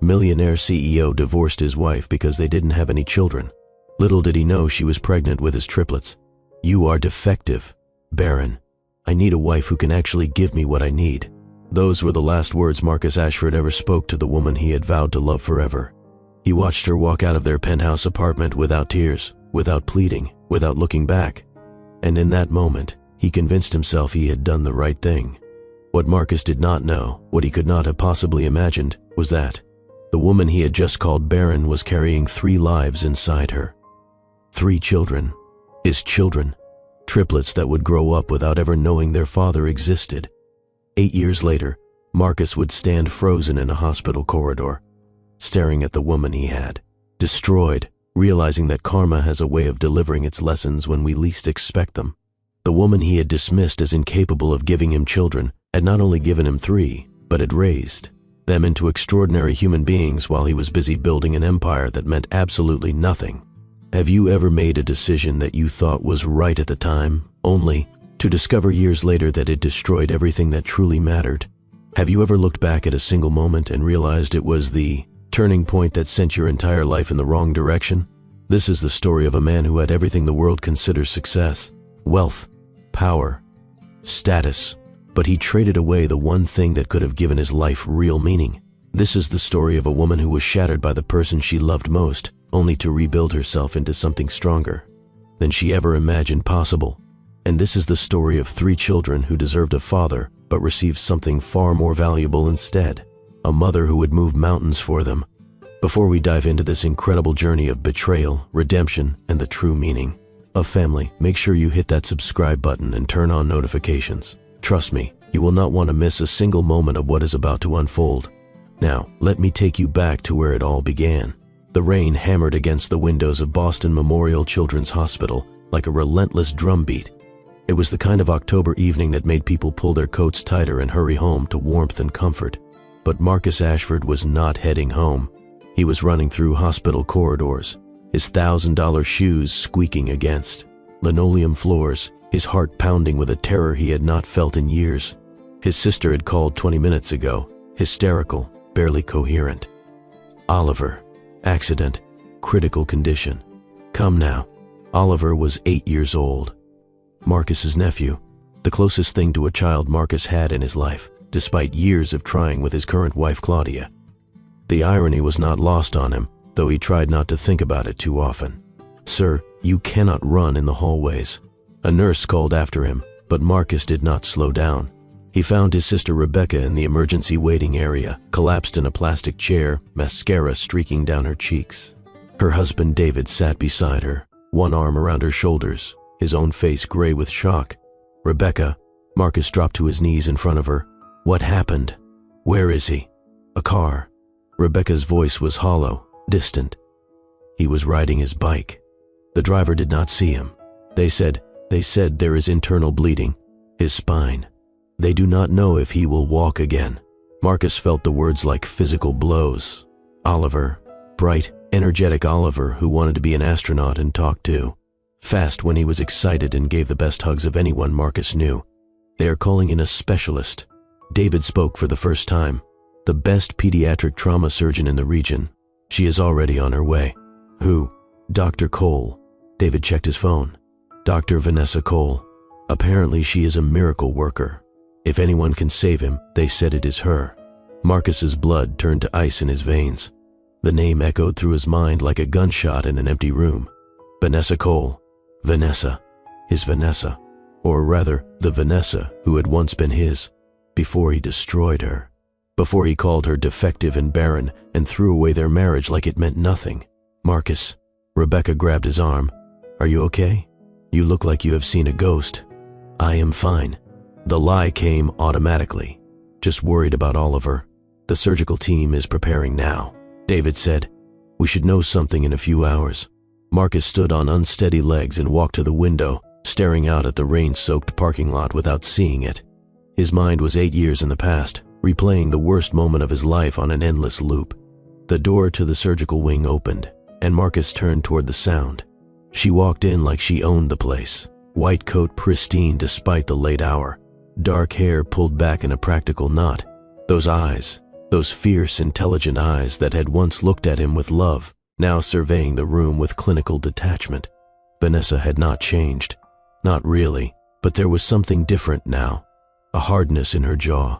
Millionaire CEO divorced his wife because they didn't have any children. Little did he know she was pregnant with his triplets. "You are defective, Barren. I need a wife who can actually give me what I need." Those were the last words Marcus Ashford ever spoke to the woman he had vowed to love forever. He watched her walk out of their penthouse apartment without tears, without pleading, without looking back. And in that moment, he convinced himself he had done the right thing. What Marcus did not know, what he could not have possibly imagined, was that the woman he had just called Barren was carrying 3 lives inside her. 3 children. His children. Triplets that would grow up without ever knowing their father existed. 8 years later, Marcus would stand frozen in a hospital corridor, staring at the woman he had, destroyed, realizing that karma has a way of delivering its lessons when we least expect them. The woman he had dismissed as incapable of giving him children had not only given him 3, but had raised them into extraordinary human beings while he was busy building an empire that meant absolutely nothing. Have you ever made a decision that you thought was right at the time, only to discover years later that it destroyed everything that truly mattered? Have you ever looked back at a single moment and realized it was the turning point that sent your entire life in the wrong direction? This is the story of a man who had everything the world considers success: wealth, power, status, but he traded away the one thing that could have given his life real meaning. This is the story of a woman who was shattered by the person she loved most, only to rebuild herself into something stronger than she ever imagined possible. And this is the story of 3 children who deserved a father but received something far more valuable instead: a mother who would move mountains for them. Before we dive into this incredible journey of betrayal, redemption, and the true meaning of family, make sure you hit that subscribe button and turn on notifications. Trust me, you will not want to miss a single moment of what is about to unfold. Now, let me take you back to where it all began. The rain hammered against the windows of Boston Memorial Children's Hospital like a relentless drumbeat. It was the kind of October evening that made people pull their coats tighter and hurry home to warmth and comfort. But Marcus Ashford was not heading home. He was running through hospital corridors, his $1,000 shoes squeaking against linoleum floors, his heart pounding with a terror he had not felt in years. His sister had called 20 minutes ago, hysterical, barely coherent. Oliver, accident, critical condition. Come now. Oliver was 8 years old. Marcus's nephew, the closest thing to a child Marcus had in his life, despite years of trying with his current wife Claudia. The irony was not lost on him, though he tried not to think about it too often. "Sir, you cannot run in the hallways." A nurse called after him, but Marcus did not slow down. He found his sister Rebecca in the emergency waiting area, collapsed in a plastic chair, mascara streaking down her cheeks. Her husband David sat beside her, one arm around her shoulders, his own face gray with shock. "Rebecca," Marcus dropped to his knees in front of her. "What happened? Where is he?" "A car." Rebecca's voice was hollow, distant. "He was riding his bike. The driver did not see him. They said there is internal bleeding. His spine. They do not know if he will walk again." Marcus felt the words like physical blows. Oliver, bright, energetic Oliver who wanted to be an astronaut and talk too. Fast when he was excited and gave the best hugs of anyone Marcus knew. "They are calling in a specialist." David spoke for the first time. "The best pediatric trauma surgeon in the region. She is already on her way." "Who?" "Dr. Cole." David checked his phone. "Dr. Vanessa Cole. Apparently she is a miracle worker. If anyone can save him, they said it is her." Marcus's blood turned to ice in his veins. The name echoed through his mind like a gunshot in an empty room. Vanessa Cole. Vanessa. His Vanessa. Or rather, the Vanessa who had once been his, before he destroyed her. Before he called her defective and barren and threw away their marriage like it meant nothing. "Marcus." Rebecca grabbed his arm. "Are you okay? You look like you have seen a ghost." "I am fine." The lie came automatically. "Just worried about Oliver. The surgical team is preparing now." David said, "We should know something in a few hours." Marcus stood on unsteady legs and walked to the window, staring out at the rain-soaked parking lot without seeing it. His mind was 8 years in the past, replaying the worst moment of his life on an endless loop. The door to the surgical wing opened, and Marcus turned toward the sound. She walked in like she owned the place, white coat pristine despite the late hour, dark hair pulled back in a practical knot. Those eyes, Those fierce, intelligent eyes that had once looked at him with love, now surveying the room with clinical detachment. Vanessa had not changed. Not really, but there was something different now. A hardness in her jaw,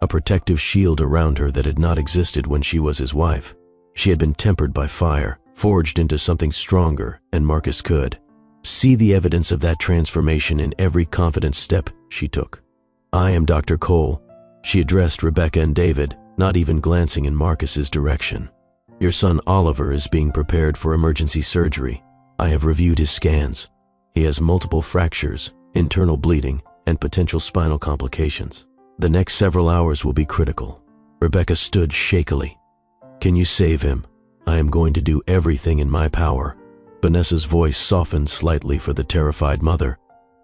a protective shield around her that had not existed when she was his wife. She had been tempered by fire, forged into something stronger, and Marcus could see the evidence of that transformation in every confident step she took. "I am Dr. Cole," she addressed Rebecca and David, not even glancing in Marcus's direction. "Your son Oliver is being prepared for emergency surgery. I have reviewed his scans. He has multiple fractures, internal bleeding, and potential spinal complications. The next several hours will be critical." Rebecca stood shakily. "Can you save him? I am going to do everything in my power." Vanessa's voice softened slightly for the terrified mother.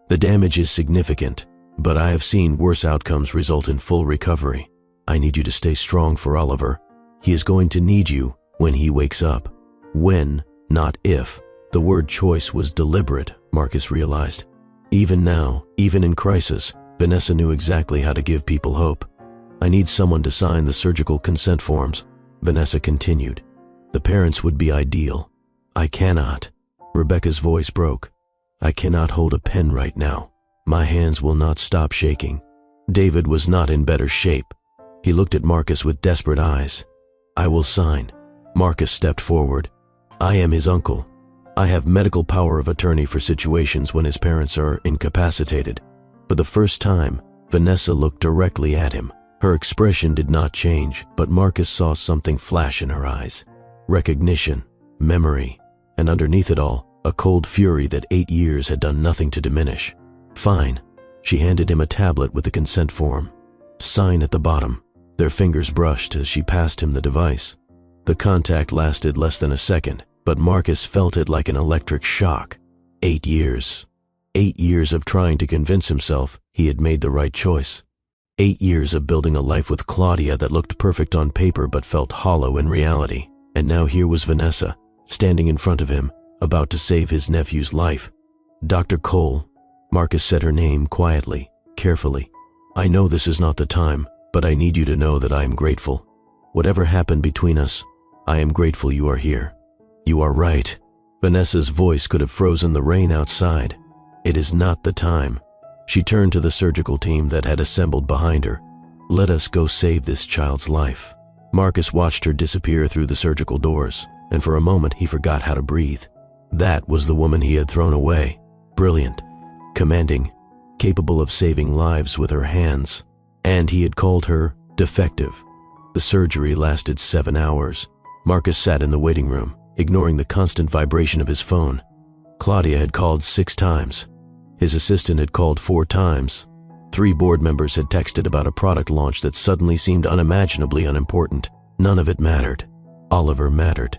"The damage is significant, but I have seen worse outcomes result in full recovery. I need you to stay strong for Oliver. He is going to need you when he wakes up." When, not if. The word choice was deliberate, Marcus realized. Even now, even in crisis, Vanessa knew exactly how to give people hope. "I need someone to sign the surgical consent forms," Vanessa continued. "The parents would be ideal." "I cannot." Rebecca's voice broke. "I cannot hold a pen right now. My hands will not stop shaking." David was not in better shape. He looked at Marcus with desperate eyes. "I will sign." Marcus stepped forward. "I am his uncle. I have medical power of attorney for situations when his parents are incapacitated." For the first time, Vanessa looked directly at him. Her expression did not change, but Marcus saw something flash in her eyes. Recognition, memory, and underneath it all, a cold fury that 8 years had done nothing to diminish. "Fine." She handed him a tablet with the consent form. "Sign at the bottom." Their fingers brushed as she passed him the device. The contact lasted less than a second, but Marcus felt it like an electric shock. 8 years. 8 years of trying to convince himself he had made the right choice. 8 years of building a life with Claudia that looked perfect on paper but felt hollow in reality. And now here was Vanessa, standing in front of him, about to save his nephew's life. "Dr. Cole," Marcus said her name quietly, carefully. "I know this is not the time, but I need you to know that I am grateful. Whatever happened between us, I am grateful you are here." "You are right." Vanessa's voice could have frozen the rain outside. "It is not the time." She turned to the surgical team that had assembled behind her. "Let us go save this child's life." Marcus watched her disappear through the surgical doors, and for a moment he forgot how to breathe. That was the woman he had thrown away. Brilliant, commanding, capable of saving lives with her hands. And he had called her defective. The surgery lasted 7 hours. Marcus sat in the waiting room, ignoring the constant vibration of his phone. Claudia had called 6 times. His assistant had called 4 times. 3 board members had texted about a product launch that suddenly seemed unimaginably unimportant. None of it mattered. Oliver mattered.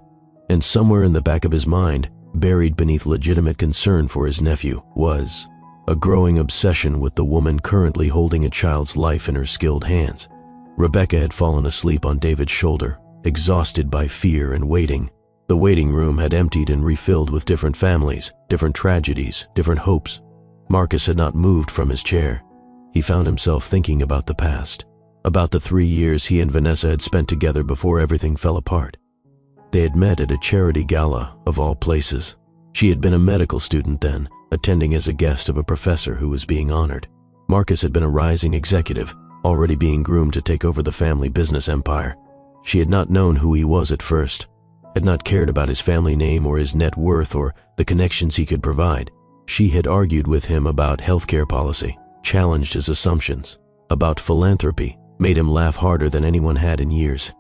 And somewhere in the back of his mind, buried beneath legitimate concern for his nephew, was a growing obsession with the woman currently holding a child's life in her skilled hands. Rebecca had fallen asleep on David's shoulder, exhausted by fear and waiting. The waiting room had emptied and refilled with different families, different tragedies, different hopes. Marcus had not moved from his chair. He found himself thinking about the past, about the 3 years he and Vanessa had spent together before everything fell apart. They had met at a charity gala, of all places. She had been a medical student then, attending as a guest of a professor who was being honored. Marcus had been a rising executive, already being groomed to take over the family business empire. She had not known who he was at first, had not cared about his family name or his net worth or the connections he could provide. She had argued with him about healthcare policy, challenged his assumptions, about philanthropy, made him laugh harder than anyone had in years.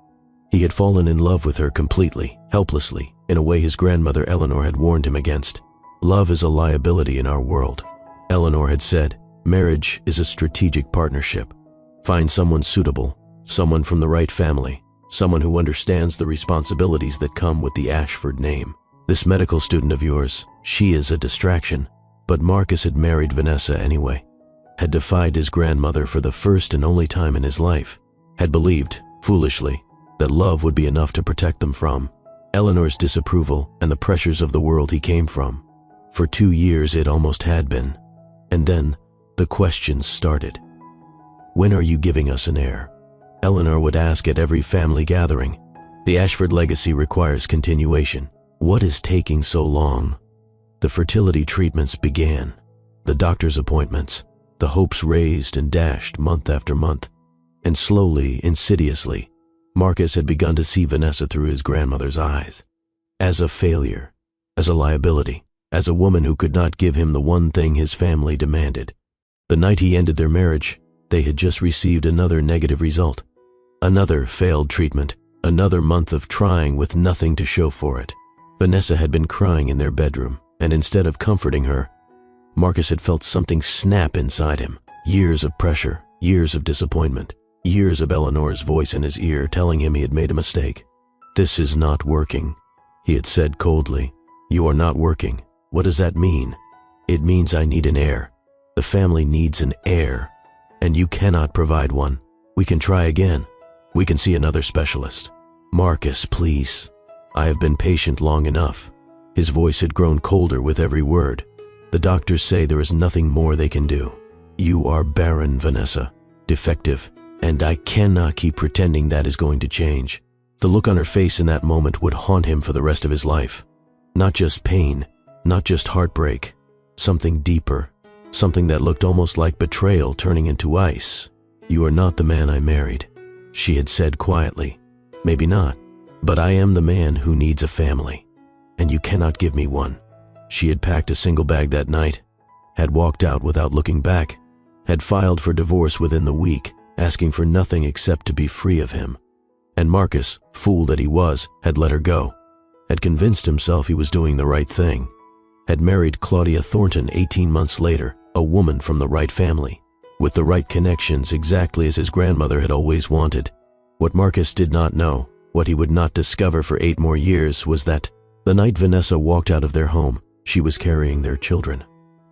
He had fallen in love with her completely, helplessly, in a way his grandmother Eleanor had warned him against. Love is a liability in our world. Eleanor had said, marriage is a strategic partnership. Find someone suitable, someone from the right family, someone who understands the responsibilities that come with the Ashford name. This medical student of yours, she is a distraction. But Marcus had married Vanessa anyway, had defied his grandmother for the first and only time in his life, had believed, foolishly, that love would be enough to protect them from Eleanor's disapproval and the pressures of the world he came from. For 2 years it almost had been. And then the questions started. When are you giving us an heir? Eleanor would ask at every family gathering. The Ashford legacy requires continuation. What is taking so long? The fertility treatments began, the doctor's appointments, the hopes raised and dashed month after month. And slowly, insidiously, Marcus had begun to see Vanessa through his grandmother's eyes. As a failure, as a liability, as a woman who could not give him the one thing his family demanded. The night he ended their marriage, they had just received another negative result. Another failed treatment, another month of trying with nothing to show for it. Vanessa had been crying in their bedroom, and instead of comforting her, Marcus had felt something snap inside him. Years of pressure, years of disappointment, years of Eleanor's voice in his ear telling him he had made a mistake. "This is not working," he had said coldly. "You are not working. What does that mean?" "It means I need an heir. The family needs an heir, and you cannot provide one. We can try again. We can see another specialist." "Marcus, please. I have been patient long enough." His voice had grown colder with every word. "The doctors say there is nothing more they can do. You are barren, Vanessa, defective, and I cannot keep pretending that is going to change." The look on her face in that moment would haunt him for the rest of his life. Not just pain, not just heartbreak, something deeper, something that looked almost like betrayal turning into ice. "You are not the man I married," she had said quietly. "Maybe not, but I am the man who needs a family, and you cannot give me one." She had packed a single bag that night, had walked out without looking back, had filed for divorce within the week, asking for nothing except to be free of him. And Marcus, fool that he was, had let her go, had convinced himself he was doing the right thing, had married Claudia Thornton 18 months later, a woman from the right family, with the right connections exactly as his grandmother had always wanted. What Marcus did not know, what he would not discover for 8 more years, was that the night Vanessa walked out of their home, she was carrying their children.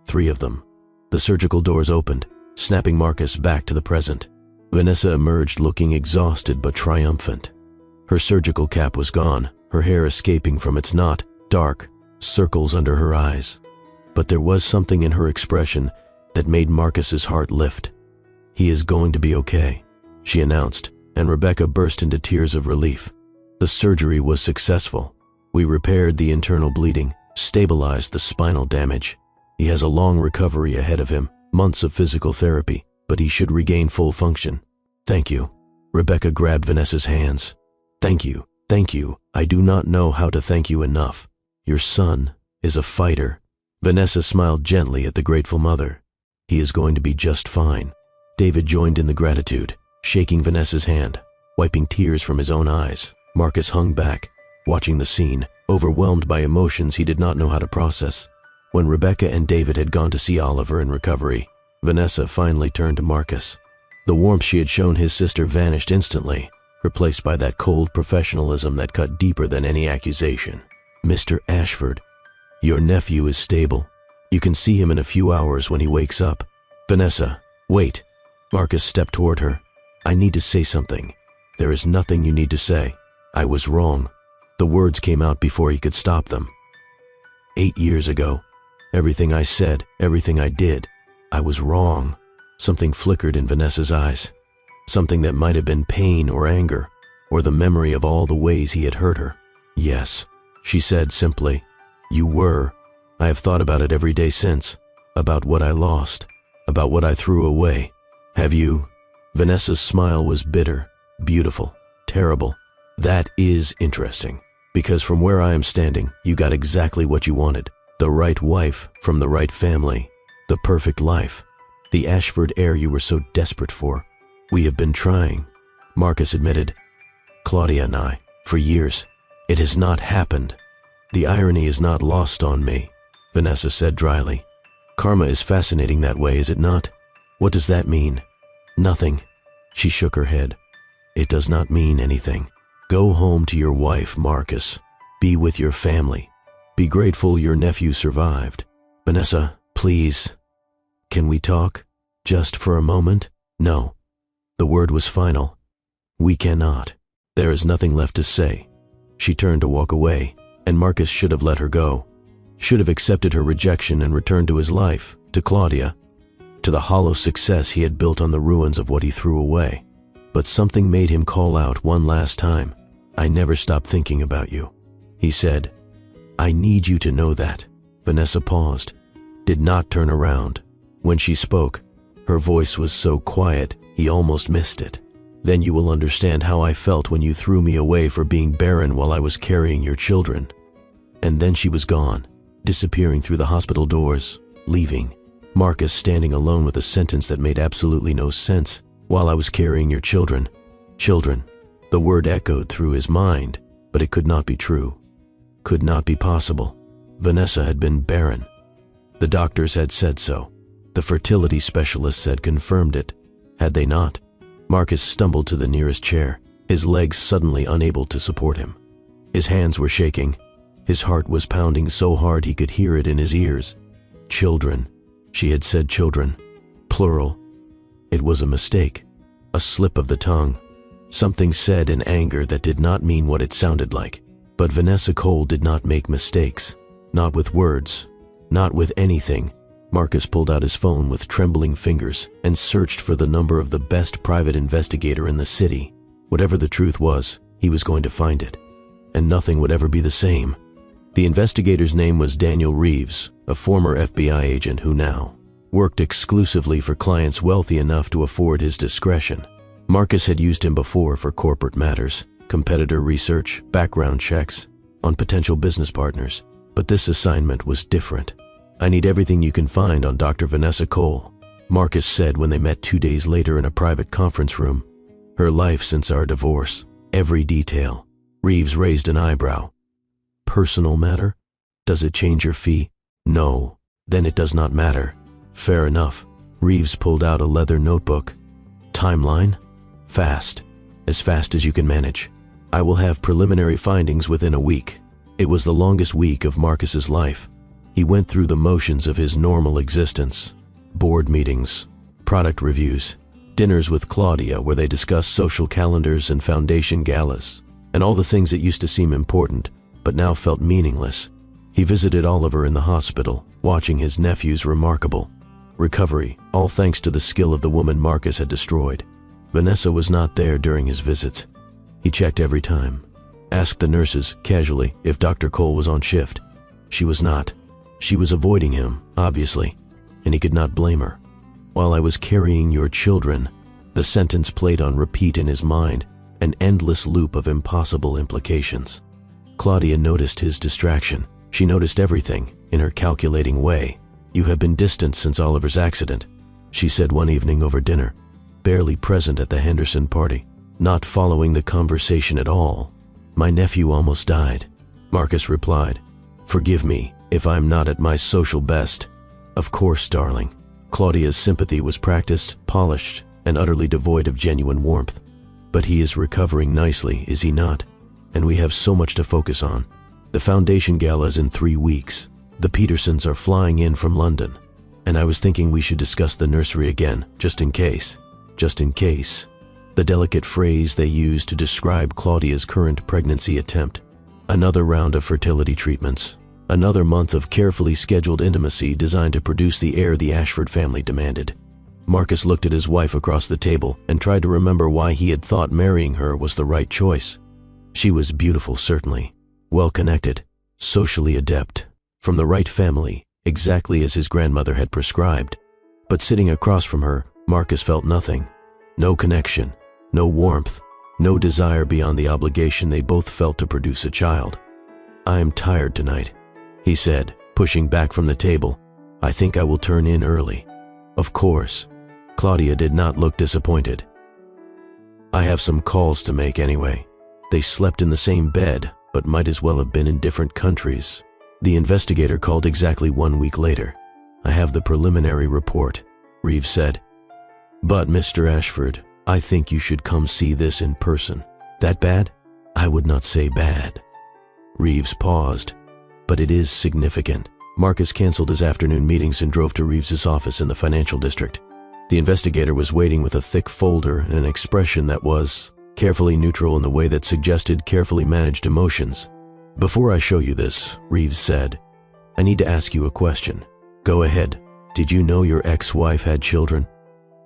3 of them. The surgical doors opened, snapping Marcus back to the present. Vanessa emerged looking exhausted but triumphant. Her surgical cap was gone, her hair escaping from its knot, dark, circles under her eyes. But there was something in her expression that made Marcus's heart lift. "He is going to be okay," she announced, and Rebecca burst into tears of relief. "The surgery was successful. We repaired the internal bleeding, stabilized the spinal damage. He has a long recovery ahead of him, months of physical therapy, but he should regain full function." "Thank you." Rebecca grabbed Vanessa's hands. "Thank you, thank you. I do not know how to thank you enough. Your son is a fighter." Vanessa smiled gently at the grateful mother. "He is going to be just fine." David joined in the gratitude, shaking Vanessa's hand, wiping tears from his own eyes. Marcus hung back, watching the scene, overwhelmed by emotions he did not know how to process. When Rebecca and David had gone to see Oliver in recovery, Vanessa finally turned to Marcus. The warmth she had shown his sister vanished instantly, replaced by that cold professionalism that cut deeper than any accusation. "Mr. Ashford, your nephew is stable. You can see him in a few hours when he wakes up." "Vanessa, wait." Marcus stepped toward her. "I need to say something." "There is nothing you need to say. I was wrong." The words came out before he could stop them. 8 years ago, everything I said, everything I did, I was wrong. Something flickered in Vanessa's eyes. Something that might have been pain or anger, or the memory of all the ways he had hurt her. "Yes," she said simply. "You were. I have thought about it every day since. About what I lost. About what I threw away. Have you?" Vanessa's smile was bitter, beautiful, terrible. "That is interesting. Because from where I am standing, you got exactly what you wanted. The right wife from the right family. The perfect life. The Ashford heir you were so desperate for. We have been trying," Marcus admitted. "Claudia and I, for years. It has not happened." "The irony is not lost on me," Vanessa said dryly. "Karma is fascinating that way, is it not?" "What does that mean?" "Nothing." She shook her head. "It does not mean anything. Go home to your wife, Marcus. Be with your family. Be grateful your nephew survived. Vanessa, please. Can we talk? Just for a moment?" "No." The word was final. "We cannot. There is nothing left to say." She turned to walk away, and Marcus should have let her go. Should have accepted her rejection and returned to his life, to Claudia, to the hollow success he had built on the ruins of what he threw away. but something made him call out one last time. "I never stopped thinking about you," he said. "I need you to know that." Vanessa paused, did not turn around. When she spoke, her voice was so quiet he almost missed it. "Then you will understand how I felt when you threw me away for being barren while I was carrying your children." And then she was gone, disappearing through the hospital doors, leaving. Marcus standing alone with a sentence that made absolutely no sense. "While I was carrying your children." Children. The word echoed through his mind, but it could not be true. Could not be possible. Vanessa had been barren. The doctors had said so. The fertility specialists had confirmed it. Had they not? Marcus stumbled to the nearest chair, his legs suddenly unable to support him. His hands were shaking. His heart was pounding so hard he could hear it in his ears. Children. She had said children. Plural. It was a mistake. A slip of the tongue. Something said in anger that did not mean what it sounded like. But Vanessa Cole did not make mistakes. Not with words. Not with anything. Marcus pulled out his phone with trembling fingers and searched for the number of the best private investigator in the city. Whatever the truth was, he was going to find it. And nothing would ever be the same. The investigator's name was Daniel Reeves, a former FBI agent who now worked exclusively for clients wealthy enough to afford his discretion. Marcus had used him before for corporate matters, competitor research, background checks, on potential business partners. But this assignment was different. "I need everything you can find on Dr. Vanessa Cole," Marcus said when they met 2 days later in a private conference room. "Her life since our divorce. Every detail." Reeves raised an eyebrow. "Personal matter? Does it change your fee?" "No. Then it does not matter." "Fair enough." Reeves pulled out a leather notebook. "Timeline?" "Fast. As fast as you can manage. I will have preliminary findings within a week." It was the longest week of Marcus's life. He went through the motions of his normal existence. Board meetings, product reviews, dinners with Claudia where they discussed social calendars and foundation galas, and all the things that used to seem important, but now felt meaningless. He visited Oliver in the hospital, watching his nephew's remarkable recovery, all thanks to the skill of the woman Marcus had destroyed. Vanessa was not there during his visits. He checked every time. Asked the nurses, casually, if Dr. Cole was on shift. She was not. She was avoiding him, obviously, and he could not blame her. "While I was carrying your children," the sentence played on repeat in his mind, an endless loop of impossible implications. Claudia noticed his distraction. She noticed everything, in her calculating way. "You have been distant since Oliver's accident," she said one evening over dinner, barely present at the Henderson party, not following the conversation at all. "My nephew almost died," Marcus replied. "Forgive me if I'm not at my social best." "Of course, darling." Claudia's sympathy was practiced, polished, and utterly devoid of genuine warmth. "But he is recovering nicely, is he not? And we have so much to focus on. The foundation gala's in 3 weeks. The Petersons are flying in from London. And I was thinking we should discuss the nursery again, just in case." Just in case. The delicate phrase they used to describe Claudia's current pregnancy attempt. Another round of fertility treatments. Another month of carefully scheduled intimacy designed to produce the heir the Ashford family demanded. Marcus looked at his wife across the table and tried to remember why he had thought marrying her was the right choice. She was beautiful, certainly. Well-connected. Socially adept. From the right family, exactly as his grandmother had prescribed. But sitting across from her, Marcus felt nothing. No connection. No warmth, no desire beyond the obligation they both felt to produce a child. "I am tired tonight," he said, pushing back from the table. "I think I will turn in early." "Of course." Claudia did not look disappointed. "I have some calls to make anyway." They slept in the same bed, but might as well have been in different countries. The investigator called exactly 1 week later. "I have the preliminary report," Reeves said. "But, Mr. Ashford, I think you should come see this in person." "That bad?" "I would not say bad." Reeves paused. "But it is significant." Marcus canceled his afternoon meetings and drove to Reeves's office in the financial district. The investigator was waiting with a thick folder and an expression that was carefully neutral in the way that suggested carefully managed emotions. "Before I show you this," Reeves said, "I need to ask you a question." "Go ahead." "Did you know your ex-wife had children?"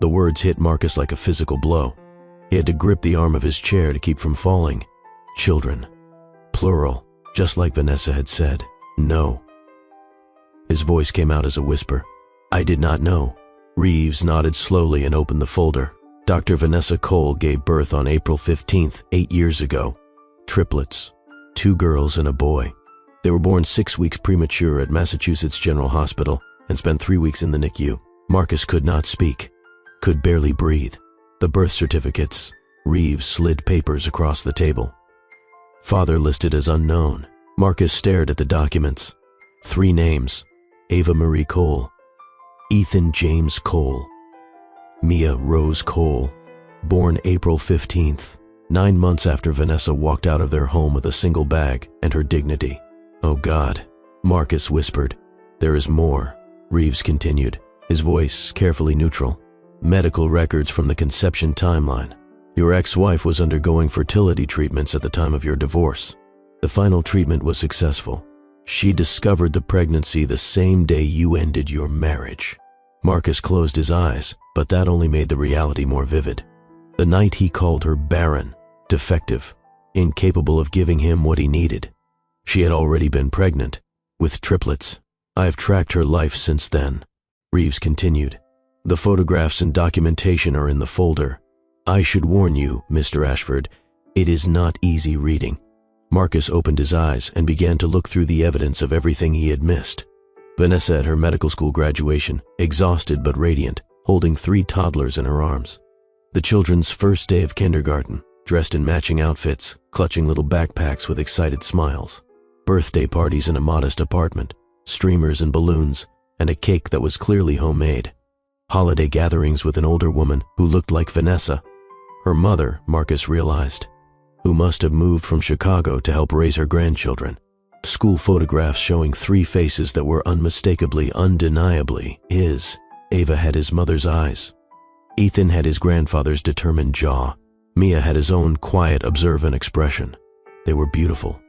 The words hit Marcus like a physical blow. He had to grip the arm of his chair to keep from falling. Children. Plural, just like Vanessa had said. No. His voice came out as a whisper. I did not know. Reeves nodded slowly and opened the folder. Dr. Vanessa Cole gave birth on April 15th, 8 years ago. Triplets. 2 girls and a boy. They were born 6 weeks premature at Massachusetts General Hospital and spent 3 weeks in the NICU. Marcus could not speak, could barely breathe. The birth certificates. Reeves slid papers across the table. Father listed as unknown. Marcus stared at the documents. 3 names. Ava Marie Cole. Ethan James Cole. Mia Rose Cole. Born April 15th, 9 months after Vanessa walked out of their home with a single bag and her dignity. Oh God, Marcus whispered. There is more, Reeves continued, his voice carefully neutral. Medical records from the conception timeline. Your ex-wife was undergoing fertility treatments at the time of your divorce. The final treatment was successful. She discovered the pregnancy the same day you ended your marriage. Marcus closed his eyes, but that only made the reality more vivid. The night he called her barren, defective, incapable of giving him what he needed. She had already been pregnant, with triplets. I have tracked her life since then, Reeves continued. The photographs and documentation are in the folder. I should warn you, Mr. Ashford, it is not easy reading. Marcus opened his eyes and began to look through the evidence of everything he had missed. Vanessa at her medical school graduation, exhausted but radiant, holding 3 toddlers in her arms. The children's first day of kindergarten, dressed in matching outfits, clutching little backpacks with excited smiles. Birthday parties in a modest apartment, streamers and balloons, and a cake that was clearly homemade. Holiday gatherings with an older woman who looked like Vanessa. Her mother, Marcus realized, who must have moved from Chicago to help raise her grandchildren. School photographs showing 3 faces that were unmistakably, undeniably his. Ava had his mother's eyes. Ethan had his grandfather's determined jaw. Mia had his own quiet, observant expression. They were beautiful.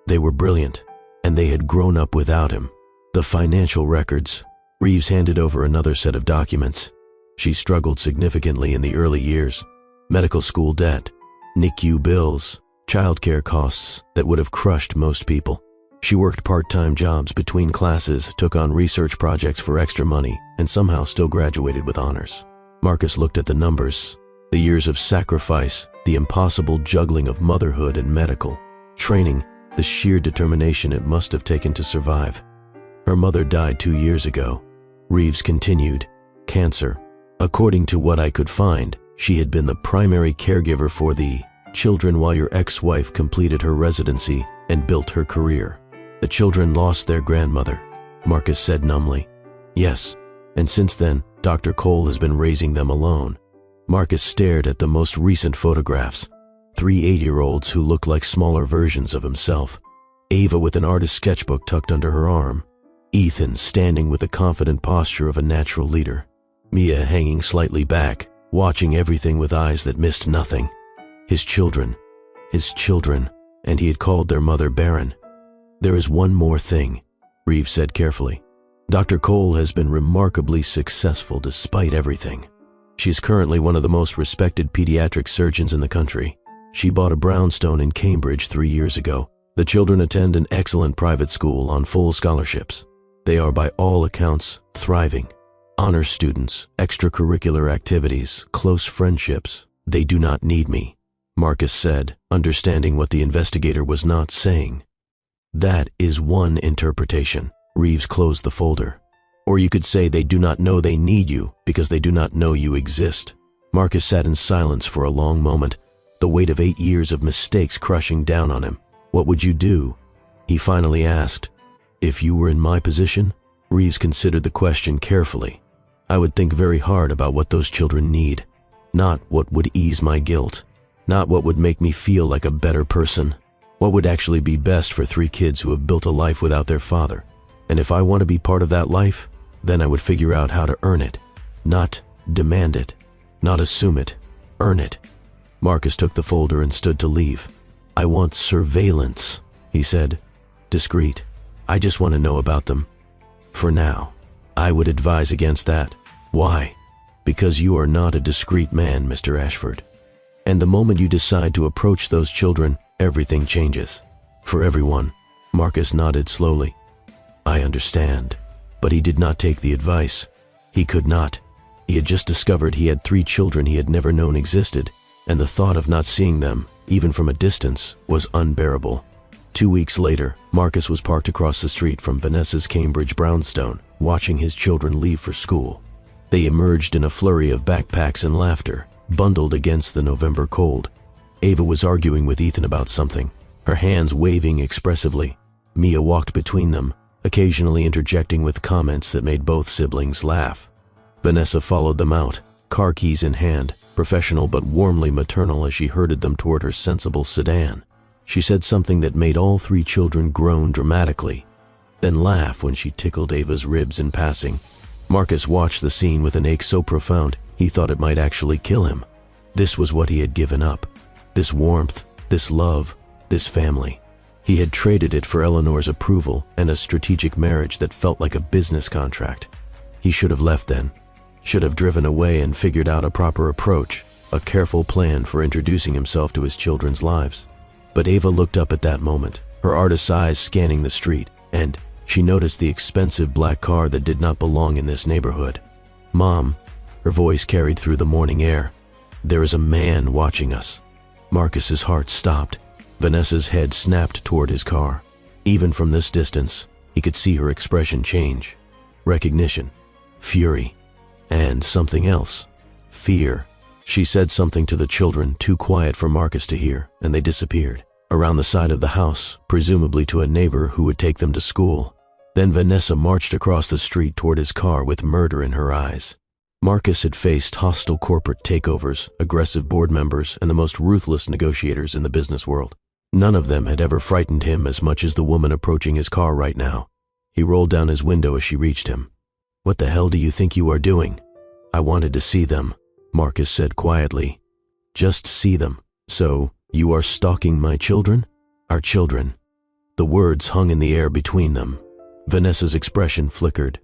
They were brilliant. And they had grown up without him. The financial records. Reeves handed over another set of documents. She struggled significantly in the early years. Medical school debt, NICU bills, childcare costs that would have crushed most people. She worked part-time jobs between classes, took on research projects for extra money, and somehow still graduated with honors. Marcus looked at the numbers, the years of sacrifice, the impossible juggling of motherhood and medical, training, the sheer determination it must have taken to survive. Her mother died 2 years ago. Reeves continued, cancer. According to what I could find, she had been the primary caregiver for the children while your ex-wife completed her residency and built her career. The children lost their grandmother, Marcus said numbly. Yes, and since then, Dr. Cole has been raising them alone. Marcus stared at the most recent photographs. 3 8-year-olds who looked like smaller versions of himself. Ava with an artist's sketchbook tucked under her arm. Ethan standing with the confident posture of a natural leader. Mia hanging slightly back, watching everything with eyes that missed nothing. His children, and he had called their mother barren. There is one more thing, Reeves said carefully. Dr. Cole has been remarkably successful despite everything. She's currently one of the most respected pediatric surgeons in the country. She bought a brownstone in Cambridge 3 years ago. The children attend an excellent private school on full scholarships. They are by all accounts thriving. Honor students, extracurricular activities, close friendships. They do not need me, Marcus said, understanding what the investigator was not saying. That is one interpretation. Reeves closed the folder. Or you could say they do not know they need you because they do not know you exist. Marcus sat in silence for a long moment, the weight of 8 years of mistakes crushing down on him. What would you do? He finally asked. If you were in my position? Reeves considered the question carefully. I would think very hard about what those children need. Not what would ease my guilt. Not what would make me feel like a better person. What would actually be best for 3 kids who have built a life without their father? And if I want to be part of that life, then I would figure out how to earn it. Not demand it. Not assume it. Earn it. Marcus took the folder and stood to leave. I want surveillance, he said. Discreet. I just want to know about them. For now. I would advise against that. Why? Because you are not a discreet man, Mr. Ashford. And the moment you decide to approach those children, everything changes. For everyone. Marcus nodded slowly. I understand. But he did not take the advice. He could not. He had just discovered he had 3 children he had never known existed, and the thought of not seeing them, even from a distance, was unbearable. 2 weeks later, Marcus was parked across the street from Vanessa's Cambridge brownstone, watching his children leave for school. They emerged in a flurry of backpacks and laughter, bundled against the November cold. Ava was arguing with Ethan about something, her hands waving expressively. Mia walked between them, occasionally interjecting with comments that made both siblings laugh. Vanessa followed them out, car keys in hand, professional but warmly maternal as she herded them toward her sensible sedan. She said something that made all 3 children groan dramatically, then laugh when she tickled Ava's ribs in passing. Marcus watched the scene with an ache so profound he thought it might actually kill him. This was what he had given up. This warmth, this love, this family. He had traded it for Eleanor's approval and a strategic marriage that felt like a business contract. He should have left then. Should have driven away and figured out a proper approach, a careful plan for introducing himself to his children's lives. But Ava looked up at that moment, her artist's eyes scanning the street, and she noticed the expensive black car that did not belong in this neighborhood. Mom, her voice carried through the morning air. There is a man watching us. Marcus's heart stopped. Vanessa's head snapped toward his car. Even from this distance, he could see her expression change. Recognition, fury, and something else. Fear. She said something to the children too quiet for Marcus to hear, and they disappeared. Around the side of the house, presumably to a neighbor who would take them to school. Then Vanessa marched across the street toward his car with murder in her eyes. Marcus had faced hostile corporate takeovers, aggressive board members, and the most ruthless negotiators in the business world. None of them had ever frightened him as much as the woman approaching his car right now. He rolled down his window as she reached him. What the hell do you think you are doing? I wanted to see them, Marcus said quietly. Just see them. So, you are stalking my children? Our children. The words hung in the air between them. Vanessa's expression flickered.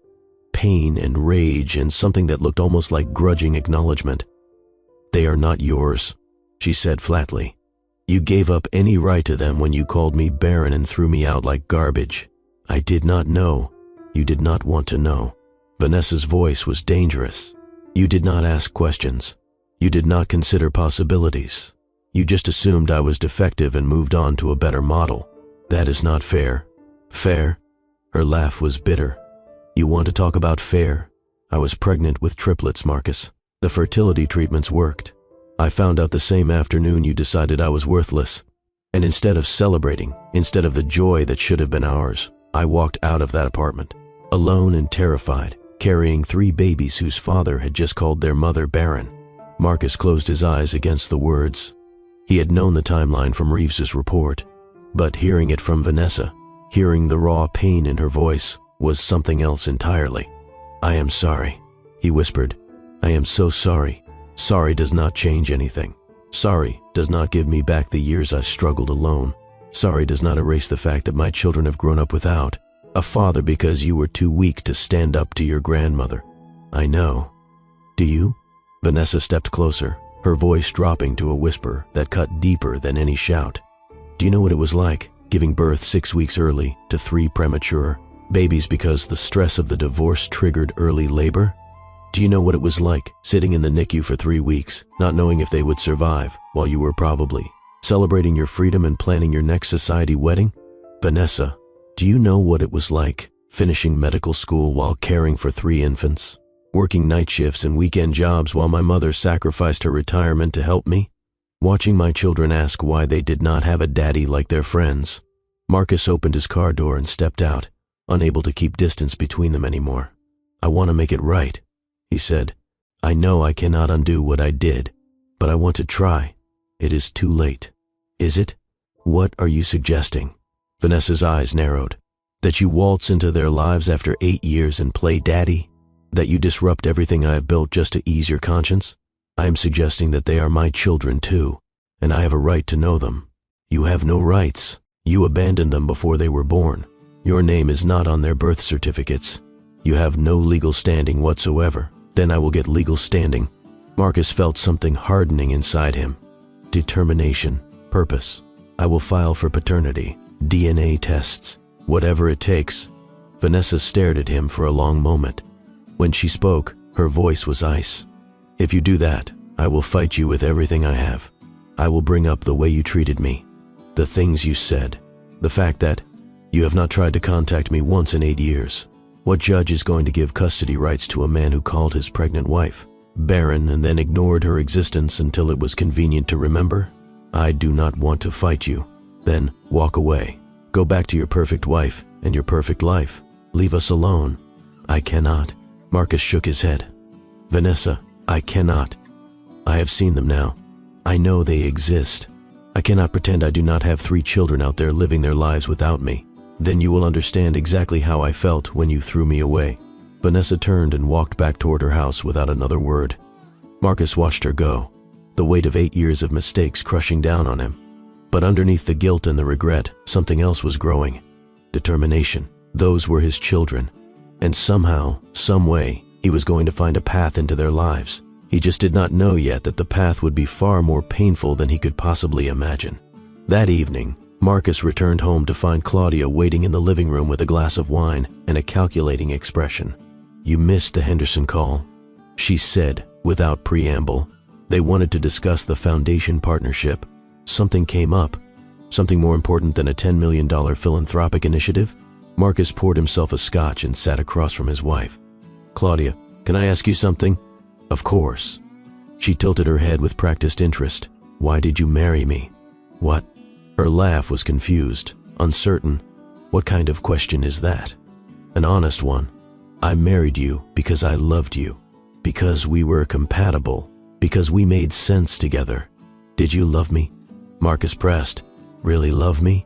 Pain and rage and something that looked almost like grudging acknowledgement. They are not yours, she said flatly. You gave up any right to them when you called me barren and threw me out like garbage. I did not know. You did not want to know. Vanessa's voice was dangerous. You did not ask questions. You did not consider possibilities. You just assumed I was defective and moved on to a better model. That is not fair. Fair? Her laugh was bitter. You want to talk about fair? I was pregnant with triplets, Marcus. The fertility treatments worked. I found out the same afternoon you decided I was worthless. And instead of celebrating, instead of the joy that should have been ours, I walked out of that apartment, alone and terrified, carrying 3 babies whose father had just called their mother barren. Marcus closed his eyes against the words. He had known the timeline from Reeves's report, but hearing it from Vanessa, hearing the raw pain in her voice, was something else entirely. I am sorry, he whispered. I am so sorry. Sorry does not change anything. Sorry does not give me back the years I struggled alone. Sorry does not erase the fact that my children have grown up without a father because you were too weak to stand up to your grandmother. I know. Do you? Vanessa stepped closer, her voice dropping to a whisper that cut deeper than any shout. Do you know what it was like, giving birth 6 weeks early to 3 premature babies because the stress of the divorce triggered early labor? Do you know what it was like, sitting in the NICU for 3 weeks, not knowing if they would survive, while you were probably celebrating your freedom and planning your next society wedding? Vanessa, do you know what it was like, finishing medical school while caring for 3 infants? Working night shifts and weekend jobs while my mother sacrificed her retirement to help me? Watching my children ask why they did not have a daddy like their friends? Marcus opened his car door and stepped out, unable to keep distance between them anymore. I want to make it right, he said. I know I cannot undo what I did, but I want to try. It is too late. Is it? What are you suggesting? Vanessa's eyes narrowed. That you waltz into their lives after 8 years and play daddy? That you disrupt everything I have built just to ease your conscience? I am suggesting that they are my children too, and I have a right to know them. You have no rights. You abandoned them before they were born. Your name is not on their birth certificates. You have no legal standing whatsoever. Then I will get legal standing. Marcus felt something hardening inside him. determination, purpose. I will file for paternity, DNA tests, whatever it takes." Vanessa stared at him for a long moment. When she spoke, her voice was ice. "If you do that, I will fight you with everything I have. I will bring up the way you treated me, the things you said, the fact that you have not tried to contact me once in 8 years. What judge is going to give custody rights to a man who called his pregnant wife barren and then ignored her existence until it was convenient to remember? I do not want to fight you." "Then walk away. Go back to your perfect wife and your perfect life. Leave us alone." "I cannot." Marcus shook his head. "Vanessa, I cannot. I have seen them now. I know they exist. I cannot pretend I do not have 3 children out there living their lives without me. Then you will understand exactly how I felt when you threw me away." Vanessa turned and walked back toward her house without another word. Marcus watched her go, the weight of 8 years of mistakes crushing down on him. But underneath the guilt and the regret, something else was growing. Determination. Those were his children. And somehow, some way, he was going to find a path into their lives. He just did not know yet that the path would be far more painful than he could possibly imagine. That evening, Marcus returned home to find Claudia waiting in the living room with a glass of wine and a calculating expression. "You missed the Henderson call," she said without preamble. They wanted to discuss the foundation partnership. Something came up, something more important than a $10 million philanthropic initiative. Marcus poured himself a scotch and sat across from his wife. "Claudia, can I ask you something?" "Of course." She tilted her head with practiced interest. "Why did you marry me?" "What?" Her laugh was confused, uncertain. "What kind of question is that?" "An honest one. I married you because I loved you, because we were compatible, because we made sense together. Did you love me?" Marcus pressed. "Really love me?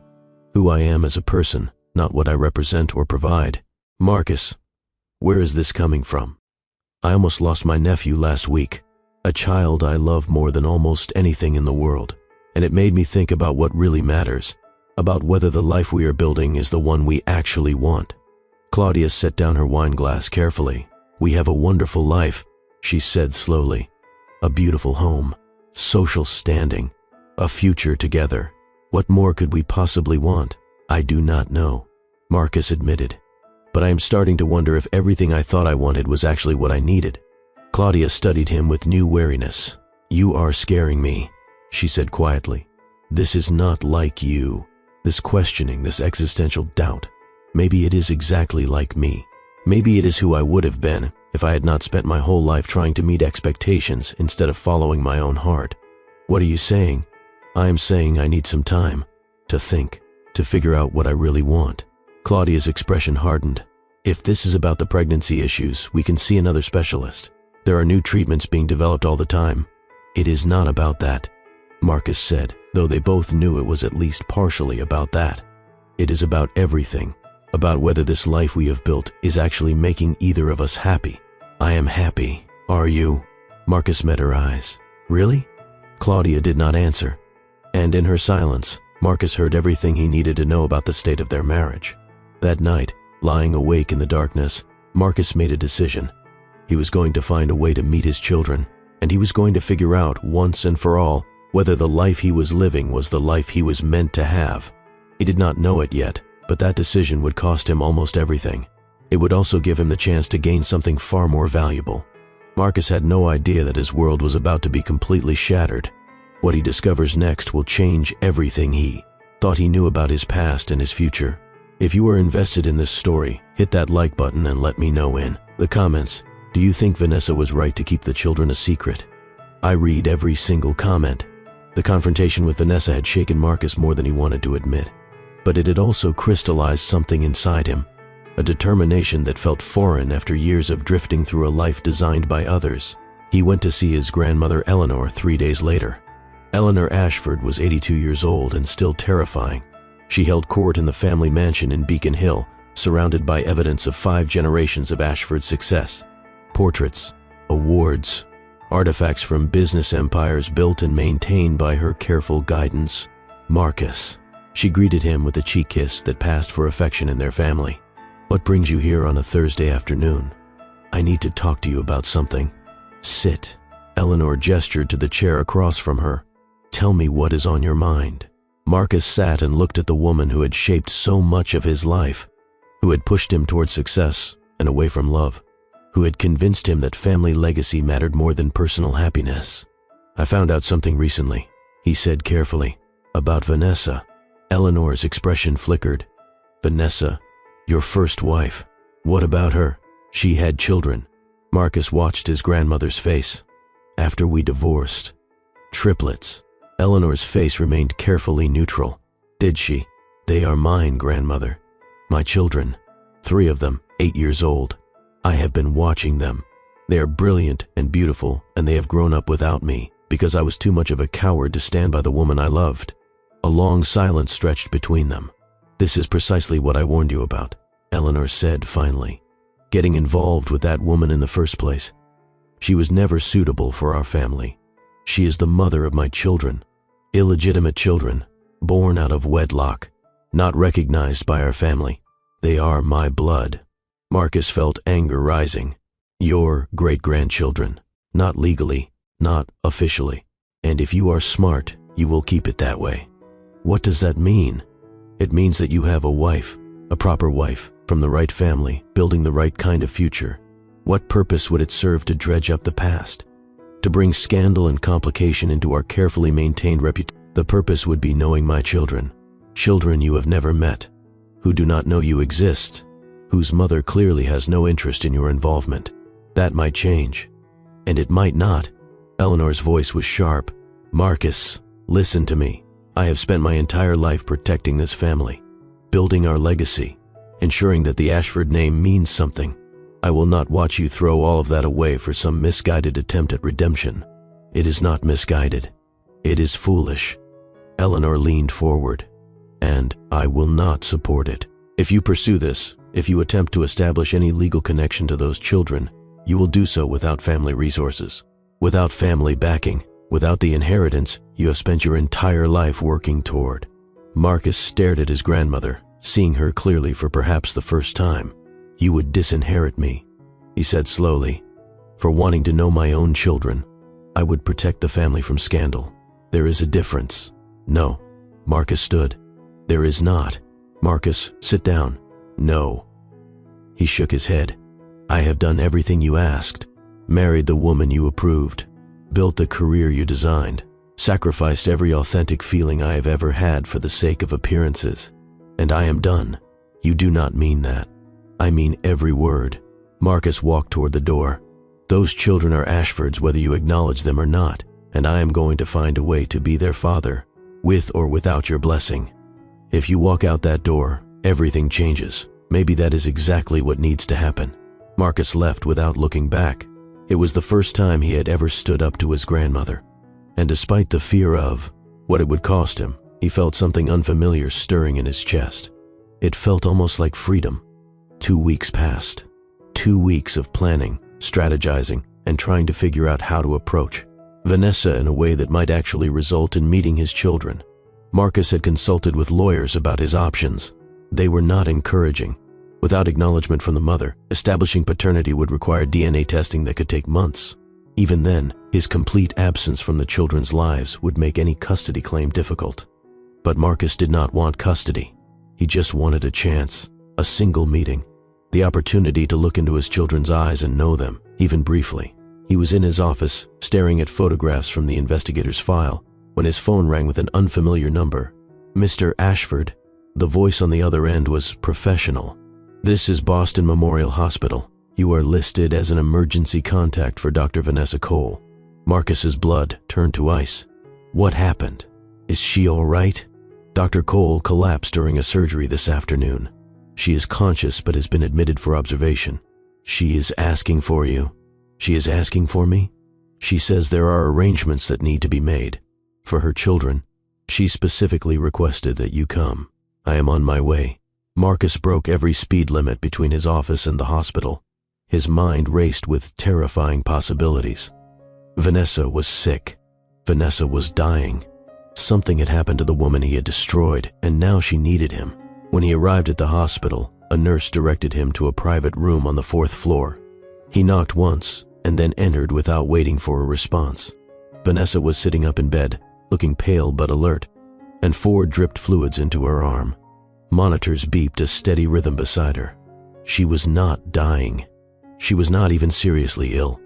Who I am as a person, not what I represent or provide." "Marcus, where is this coming from? I almost lost my nephew last week, a child I love more than almost anything in the world, and it made me think about what really matters, about whether the life we are building is the one we actually want." Claudia set down her wine glass carefully. "We have a wonderful life," she said slowly. "A beautiful home, social standing, a future together. What more could we possibly want?" "I do not know," Marcus admitted. "But I am starting to wonder if everything I thought I wanted was actually what I needed." Claudia studied him with new wariness. "You are scaring me," she said quietly. "This is not like you. This questioning, this existential doubt. Maybe it is exactly like me. Maybe it is who I would have been if I had not spent my whole life trying to meet expectations instead of following my own heart." "What are you saying?" "I am saying I need some time to think, to figure out what I really want." Claudia's expression hardened. "If this is about the pregnancy issues, we can see another specialist. There are new treatments being developed all the time." "It is not about that," Marcus said, though they both knew it was at least partially about that. "It is about everything, about whether this life we have built is actually making either of us happy." "I am happy. Are you?" Marcus met her eyes. "Really?" Claudia did not answer, and in her silence, Marcus heard everything he needed to know about the state of their marriage. That night, lying awake in the darkness, Marcus made a decision. He was going to find a way to meet his children, and he was going to figure out once and for all whether the life he was living was the life he was meant to have. He did not know it yet, but that decision would cost him almost everything. It would also give him the chance to gain something far more valuable. Marcus had no idea that his world was about to be completely shattered. What he discovers next will change everything he thought he knew about his past and his future. If you are invested in this story, hit that like button and let me know in the comments. Do you think Vanessa was right to keep the children a secret? I read every single comment. The confrontation with Vanessa had shaken Marcus more than he wanted to admit, but it had also crystallized something inside him, a determination that felt foreign after years of drifting through a life designed by others. He went to see his grandmother Eleanor 3 days later. Eleanor Ashford was 82 years old and still terrifying. She held court in the family mansion in Beacon Hill, surrounded by evidence of 5 generations of Ashford's success. Portraits, awards, artifacts from business empires built and maintained by her careful guidance. "Marcus." She greeted him with a cheek kiss that passed for affection in their family. "What brings you here on a Thursday afternoon?" "I need to talk to you about something." "Sit." Eleanor gestured to the chair across from her. Tell me what is on your mind." Marcus sat and looked at the woman who had shaped so much of his life, who had pushed him toward success and away from love, who had convinced him that family legacy mattered more than personal happiness. "I found out something recently," he said carefully, "about Vanessa." Eleanor's expression flickered. "Vanessa, your first wife. What about her?" "She had children." Marcus watched his grandmother's face. "After we divorced. Triplets." Eleanor's face remained carefully neutral. "Did she?" "They are mine, grandmother. My children. 3 of them, 8 years old. I have been watching them. They are brilliant and beautiful, and they have grown up without me because I was too much of a coward to stand by the woman I loved." A long silence stretched between them. "This is precisely what I warned you about," Eleanor said finally. "Getting involved with that woman in the first place. She was never suitable for our family. She is the mother of my children, illegitimate children, born out of wedlock, not recognized by our family. They are my blood." Marcus felt anger rising. "Your great-grandchildren, not legally, not officially. And if you are smart, you will keep it that way." "What does that mean?" "It means that you have a wife, a proper wife, from the right family, building the right kind of future. What purpose would it serve to dredge up the past? To bring scandal and complication into our carefully maintained reputation? The purpose would be knowing my children, children you have never met, who do not know you exist, whose mother clearly has no interest in your involvement. That might change. And it might not." Eleanor's voice was sharp. "Marcus, listen to me. I have spent my entire life protecting this family, building our legacy, ensuring that the Ashford name means something. I will not watch you throw all of that away for some misguided attempt at redemption. It is not misguided. It is foolish." Eleanor leaned forward. "And I will not support it. If you pursue this, if you attempt to establish any legal connection to those children, you will do so without family resources, without family backing, without the inheritance you have spent your entire life working toward." Marcus stared at his grandmother, seeing her clearly for perhaps the first time. "You would disinherit me," he said slowly. "For wanting to know my own children. I would protect the family from scandal. There is a difference." "No." Marcus stood. "There is not." "Marcus, sit down." "No." He shook his head. "I have done everything you asked, married the woman you approved, built the career you designed, sacrificed every authentic feeling I have ever had for the sake of appearances, and I am done." "You do not mean that." "I mean every word." Marcus walked toward the door. "Those children are Ashford's whether you acknowledge them or not, and I am going to find a way to be their father, with or without your blessing. If you walk out that door, everything changes. Maybe that is exactly what needs to happen." Marcus left without looking back. It was the first time he had ever stood up to his grandmother. And despite the fear of what it would cost him, he felt something unfamiliar stirring in his chest. It felt almost like freedom. 2 weeks passed. 2 weeks of planning, strategizing, and trying to figure out how to approach Vanessa in a way that might actually result in meeting his children. Marcus had consulted with lawyers about his options. They were not encouraging. Without acknowledgement from the mother, establishing paternity would require DNA testing that could take months. Even then, his complete absence from the children's lives would make any custody claim difficult. But Marcus did not want custody. He just wanted a chance, a single meeting, the opportunity to look into his children's eyes and know them, even briefly. He was in his office, staring at photographs from the investigator's file, when his phone rang with an unfamiliar number. "Mr. Ashford." The voice on the other end was professional. "This is Boston Memorial Hospital. You are listed as an emergency contact for Dr. Vanessa Cole." Marcus's blood turned to ice. "What happened? Is she all right?" "Dr. Cole collapsed during a surgery this afternoon. She is conscious but has been admitted for observation. She is asking for you." "She is asking for me?" "She says there are arrangements that need to be made. For her children. She specifically requested that you come. I am on my way." Marcus broke every speed limit between his office and the hospital. His mind raced with terrifying possibilities. Vanessa was sick. Vanessa was dying. Something had happened to the woman he had destroyed, and now she needed him. When he arrived at the hospital, a nurse directed him to a private room on the 4th floor. He knocked once, and then entered without waiting for a response. Vanessa was sitting up in bed, looking pale but alert, and 4 dripped fluids into her arm. Monitors beeped a steady rhythm beside her. She was not dying. She was not even seriously ill,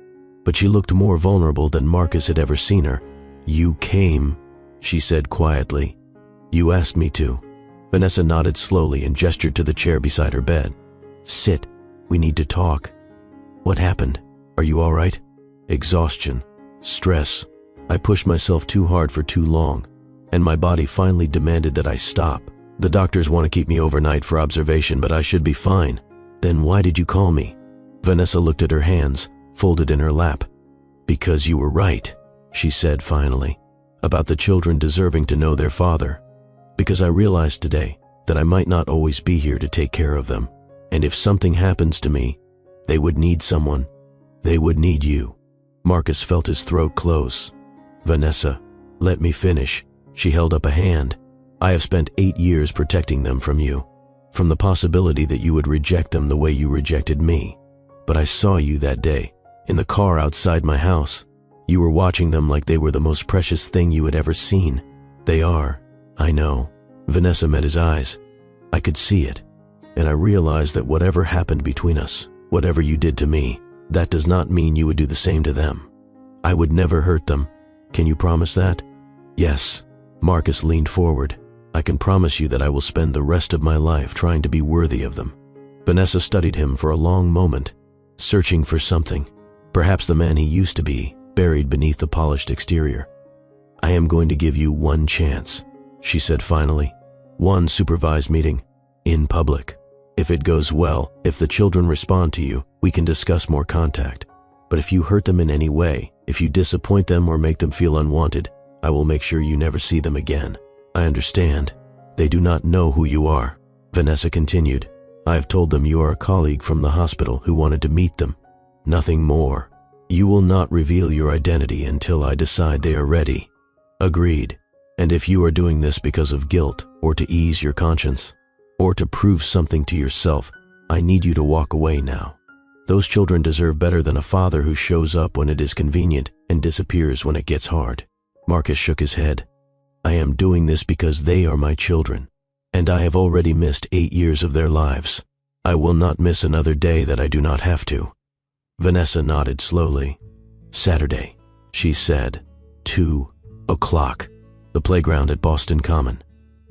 but she looked more vulnerable than Marcus had ever seen her. "You came," she said quietly. "You asked me to." Vanessa nodded slowly and gestured to the chair beside her bed. "Sit. We need to talk." "What happened? Are you all right?" "Exhaustion. Stress. I pushed myself too hard for too long, and my body finally demanded that I stop. The doctors want to keep me overnight for observation, but I should be fine." "Then why did you call me?" Vanessa looked at her hands, folded in her lap. "Because you were right," she said finally, "about the children deserving to know their father. Because I realized today that I might not always be here to take care of them, and if something happens to me, they would need someone. They would need you." Marcus felt his throat close. "Vanessa, let me finish." She held up a hand. "I have spent 8 years protecting them from you, from the possibility that you would reject them the way you rejected me. But I saw you that day, in the car outside my house. You were watching them like they were the most precious thing you had ever seen. They are, I know." Vanessa met his eyes. "I could see it, and I realized that whatever happened between us, whatever you did to me, that does not mean you would do the same to them. I would never hurt them. Can you promise that?" "Yes." Marcus leaned forward. "I can promise you that I will spend the rest of my life trying to be worthy of them." Vanessa studied him for a long moment, searching for something, perhaps the man he used to be, buried beneath the polished exterior. "I am going to give you one chance," she said finally. "One supervised meeting, in public. If it goes well, if the children respond to you, we can discuss more contact. But if you hurt them in any way, if you disappoint them or make them feel unwanted, I will make sure you never see them again. I understand. They do not know who you are." Vanessa continued. "I have told them you are a colleague from the hospital who wanted to meet them. Nothing more. You will not reveal your identity until I decide they are ready." "Agreed. And if you are doing this because of guilt, or to ease your conscience, or to prove something to yourself, I need you to walk away now. Those children deserve better than a father who shows up when it is convenient and disappears when it gets hard." Marcus shook his head. "I am doing this because they are my children, and I have already missed 8 years of their lives. I will not miss another day that I do not have to." Vanessa nodded slowly. "Saturday," she said. 2 o'clock. The playground at Boston Common.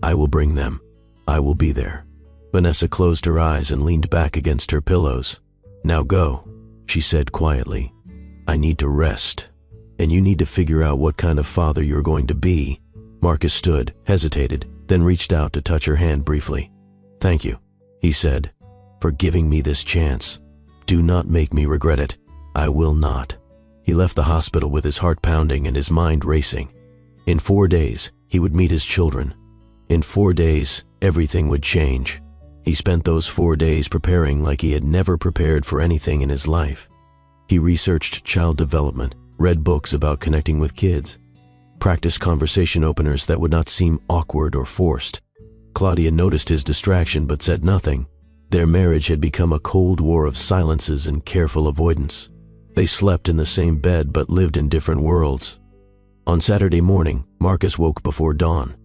I will bring them. I will be there." Vanessa closed her eyes and leaned back against her pillows. "Now go," she said quietly. "I need to rest, and you need to figure out what kind of father you're going to be." Marcus stood, hesitated, then reached out to touch her hand briefly. "Thank you," he said, "for giving me this chance. Do not make me regret it. I will not." He left the hospital with his heart pounding and his mind racing. In 4 days, he would meet his children. In 4 days, everything would change. He spent those 4 days preparing like he had never prepared for anything in his life. He researched child development, read books about connecting with kids, practiced conversation openers that would not seem awkward or forced. Claudia noticed his distraction but said nothing. Their marriage had become a cold war of silences and careful avoidance. They slept in the same bed but lived in different worlds. On Saturday morning, Marcus woke before dawn.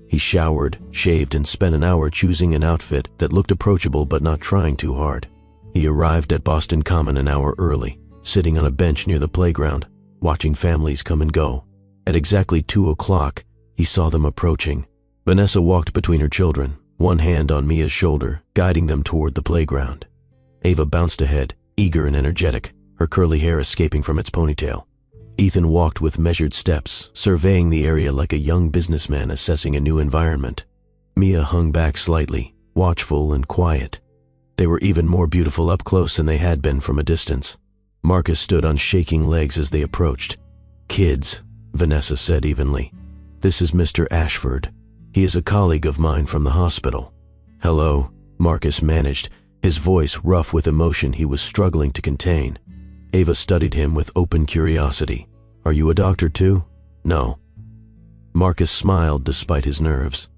He showered, shaved, and spent an hour choosing an outfit that looked approachable but not trying too hard. He arrived at Boston Common an hour early, sitting on a bench near the playground, watching families come and go. At exactly 2 o'clock, he saw them approaching. Vanessa walked between her children, one hand on Mia's shoulder, guiding them toward the playground. Ava bounced ahead, eager and energetic, her curly hair escaping from its ponytail. Ethan walked with measured steps, surveying the area like a young businessman assessing a new environment. Mia hung back slightly, watchful and quiet. They were even more beautiful up close than they had been from a distance. Marcus stood on shaking legs as they approached. "Kids," Vanessa said evenly. "This is Mr. Ashford. He is a colleague of mine from the hospital." "Hello," Marcus managed, his voice rough with emotion he was struggling to contain. Ava studied him with open curiosity. "Are you a doctor too?" "No." Marcus smiled despite his nerves.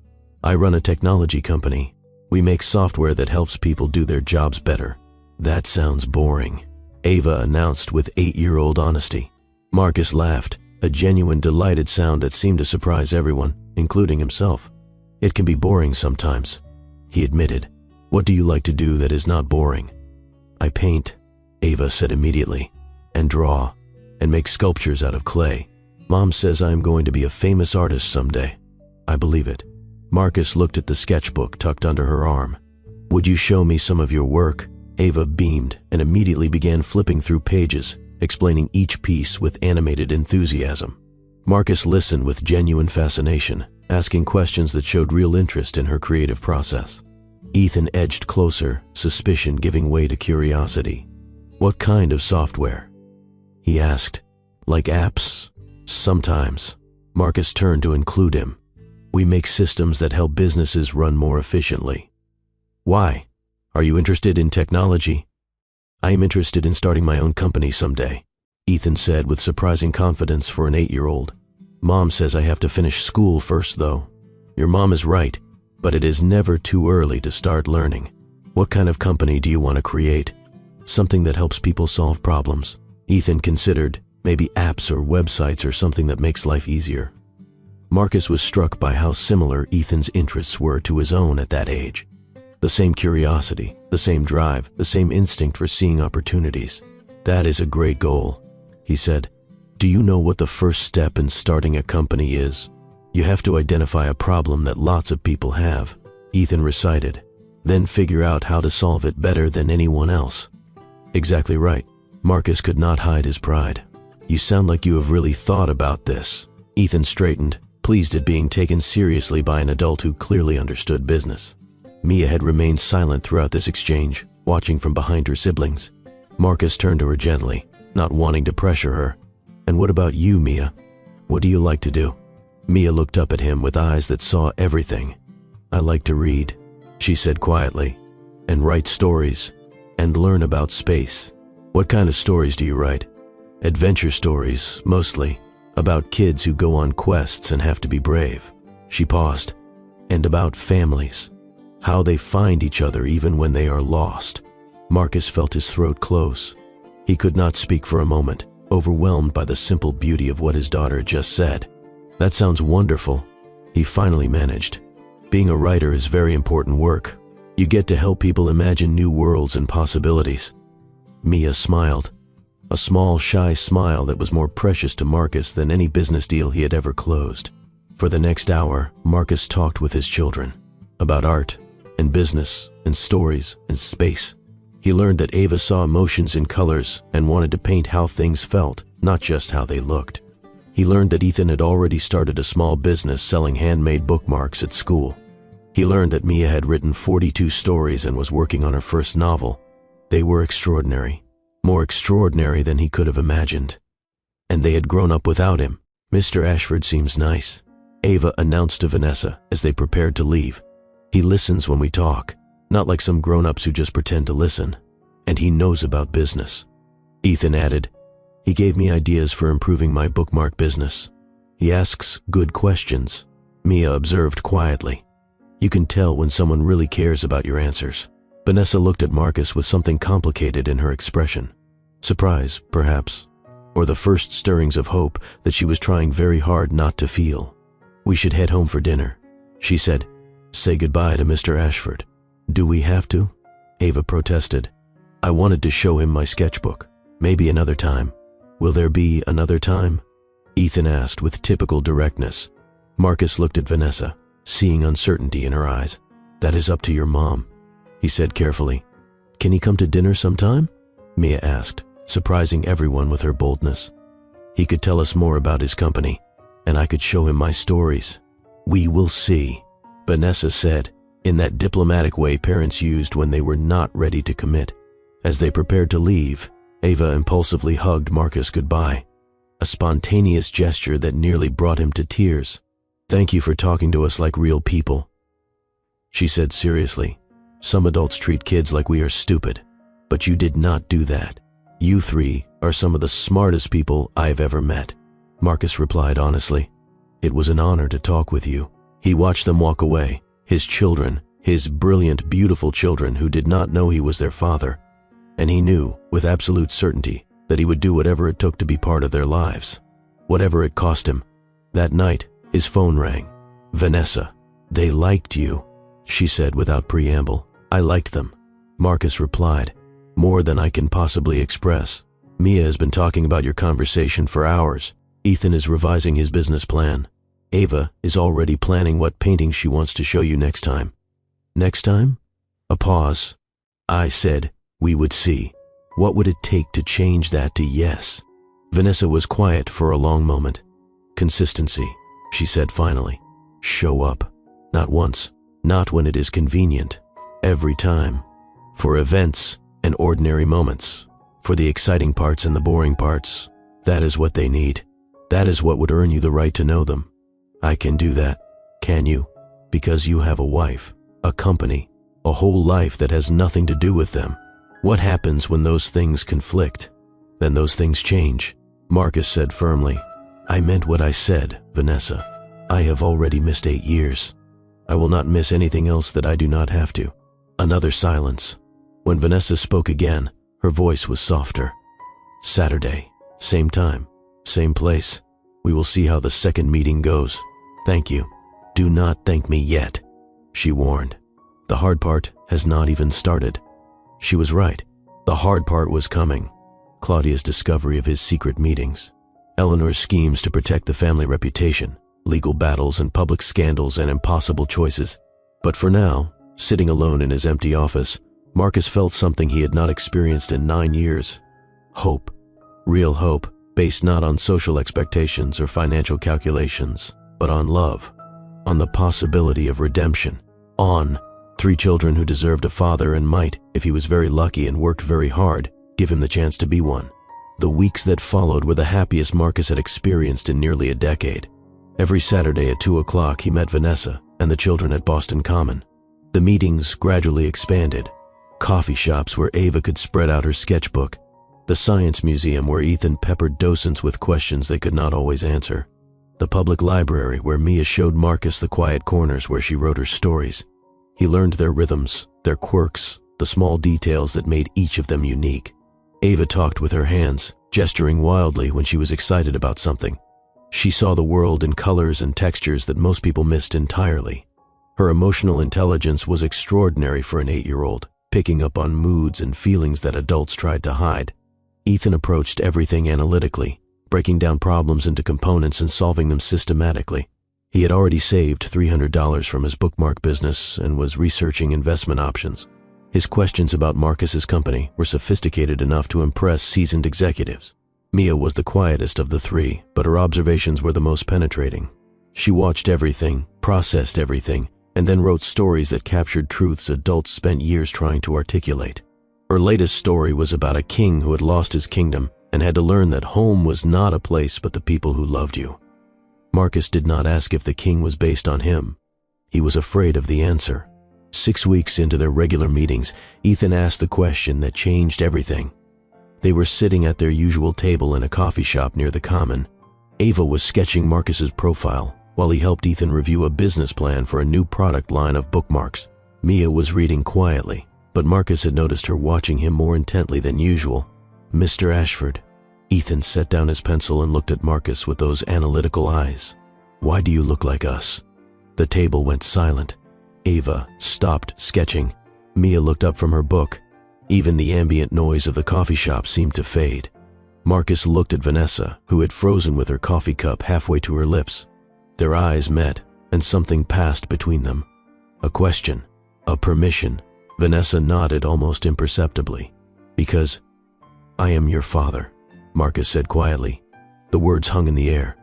"I run a technology company. We make software that helps people do their jobs better." "That sounds boring," Ava announced with 8-year-old honesty. Marcus laughed, a genuine delighted sound that seemed to surprise everyone, including himself. It can be boring sometimes, he admitted. What do you like to do that is not boring? I paint, Ava said immediately, and draw, and make sculptures out of clay. Mom says I am going to be a famous artist someday. I believe it. Marcus looked at the sketchbook tucked under her arm. Would you show me some of your work? Ava beamed and immediately began flipping through pages, explaining each piece with animated enthusiasm. Marcus listened with genuine fascination, asking questions that showed real interest in her creative process. Ethan edged closer, suspicion giving way to curiosity. What kind of software? He asked. Like apps? Sometimes. Marcus turned to include him. We make systems that help businesses run more efficiently. Why? Are you interested in technology? I am interested in starting my own company someday, Ethan said with surprising confidence for an 8-year-old. Mom says I have to finish school first though. Your mom is right, but it is never too early to start learning. What kind of company do you want to create? Something that helps people solve problems. Ethan considered, maybe apps or websites or something that makes life easier. Marcus was struck by how similar Ethan's interests were to his own at that age. The same curiosity, the same drive, the same instinct for seeing opportunities. That is a great goal, he said. Do you know what the first step in starting a company is? You have to identify a problem that lots of people have, Ethan recited, then figure out how to solve it better than anyone else. Exactly right. Marcus could not hide his pride. You sound like you have really thought about this. Ethan straightened, pleased at being taken seriously by an adult who clearly understood business. Mia had remained silent throughout this exchange, watching from behind her siblings. Marcus turned to her gently, not wanting to pressure her. And what about you, Mia? What do you like to do? Mia looked up at him with eyes that saw everything. I like to read, she said quietly, and write stories, and learn about space. What kind of stories do you write? Adventure stories, mostly, about kids who go on quests and have to be brave. She paused. And about families. How they find each other even when they are lost. Marcus felt his throat close. He could not speak for a moment, overwhelmed by the simple beauty of what his daughter had just said. That sounds wonderful, he finally managed. Being a writer is very important work. You get to help people imagine new worlds and possibilities. Mia smiled, a small, shy smile that was more precious to Marcus than any business deal he had ever closed. For the next hour, Marcus talked with his children about art and business and stories and space. He learned that Ava saw emotions in colors and wanted to paint how things felt, not just how they looked. He learned that Ethan had already started a small business selling handmade bookmarks at school. He learned that Mia had written 42 stories and was working on her first novel. They were extraordinary, more extraordinary than he could have imagined. And they had grown up without him. Mr. Ashford seems nice, Ava announced to Vanessa as they prepared to leave. He listens when we talk, not like some grown-ups who just pretend to listen. And he knows about business. Ethan added, he gave me ideas for improving my bookmark business. He asks good questions, Mia observed quietly. You can tell when someone really cares about your answers. Vanessa looked at Marcus with something complicated in her expression. Surprise, perhaps, or the first stirrings of hope that she was trying very hard not to feel. We should head home for dinner, she said. Say goodbye to Mr. Ashford. Do we have to? Ava protested. I wanted to show him my sketchbook. Maybe another time. Will there be another time? Ethan asked with typical directness. Marcus looked at Vanessa, seeing uncertainty in her eyes. That is up to your mom, he said carefully. Can he come to dinner sometime? Mia asked, surprising everyone with her boldness. He could tell us more about his company, and I could show him my stories. We will see, Vanessa said, in that diplomatic way parents used when they were not ready to commit. As they prepared to leave, Ava impulsively hugged Marcus goodbye, a spontaneous gesture that nearly brought him to tears. Thank you for talking to us like real people, she said seriously. Some adults treat kids like we are stupid, but you did not do that. You three are some of the smartest people I've ever met, Marcus replied honestly. It was an honor to talk with you. He watched them walk away, his children, his brilliant, beautiful children who did not know he was their father. And he knew, with absolute certainty, that he would do whatever it took to be part of their lives. whatever it cost him. That night, his phone rang. "Vanessa, they liked you," she said without preamble. "I liked them," Marcus replied. "More than I can possibly express. Mia has been talking about your conversation for hours. Ethan is revising his business plan. Ava is already planning what painting she wants to show you next time." "Next time?" A pause. "I said we would see. What would it take to change that to yes?" Vanessa was quiet for a long moment. "Consistency," she said finally. "Show up. Not once, not when it is convenient. Every time. For events and ordinary moments. For the exciting parts and the boring parts. That is what they need. That is what would earn you the right to know them. I can do that. Can you? Because you have a wife, a company, a whole life that has nothing to do with them. What happens when those things conflict? Then those things change," Marcus said firmly. "I meant what I said, Vanessa. I have already missed 8 years. I will not miss anything else that I do not have to." Another silence. When Vanessa spoke again, her voice was softer. "Saturday, same time, same place. We will see how the second meeting goes. Thank you. Do not thank me yet," she warned. "The hard part has not even started." She was right. The hard part was coming. Claudia's discovery of his secret meetings. Eleanor's schemes to protect the family reputation. Legal battles and public scandals and impossible choices. But for now, sitting alone in his empty office, Marcus felt something he had not experienced in 9 years. Hope. Real hope, based not on social expectations or financial calculations, but on love. On the possibility of redemption. On 3 children who deserved a father and might, if he was very lucky and worked very hard, give him the chance to be one. The weeks that followed were the happiest Marcus had experienced in nearly a decade. Every Saturday at 2 o'clock he met Vanessa and the children at Boston Common. The meetings gradually expanded. Coffee shops where Ava could spread out her sketchbook. The science museum where Ethan peppered docents with questions they could not always answer. The public library where Mia showed Marcus the quiet corners where she wrote her stories. He learned their rhythms, their quirks, the small details that made each of them unique. Ava talked with her hands, gesturing wildly when she was excited about something. She saw the world in colors and textures that most people missed entirely. Her emotional intelligence was extraordinary for an 8-year-old, picking up on moods and feelings that adults tried to hide. Ethan approached everything analytically, breaking down problems into components and solving them systematically. He had already saved $300 from his bookmark business and was researching investment options. His questions about Marcus's company were sophisticated enough to impress seasoned executives. Mia was the quietest of the 3, but her observations were the most penetrating. She watched everything, processed everything, and then wrote stories that captured truths adults spent years trying to articulate. Her latest story was about a king who had lost his kingdom and had to learn that home was not a place but the people who loved you. Marcus did not ask if the king was based on him. He was afraid of the answer. 6 weeks into their regular meetings, Ethan asked the question that changed everything. They were sitting at their usual table in a coffee shop near the Common. Ava was sketching Marcus's profile, while he helped Ethan review a business plan for a new product line of bookmarks. Mia was reading quietly, but Marcus had noticed her watching him more intently than usual. "Mr. Ashford." Ethan set down his pencil and looked at Marcus with those analytical eyes. "Why do you look like us?" The table went silent. Ava stopped sketching. Mia looked up from her book. Even the ambient noise of the coffee shop seemed to fade. Marcus looked at Vanessa, who had frozen with her coffee cup halfway to her lips. Their eyes met, and something passed between them. A question, a permission. Vanessa nodded almost imperceptibly. "Because I am your father," Marcus said quietly. The words hung in the air.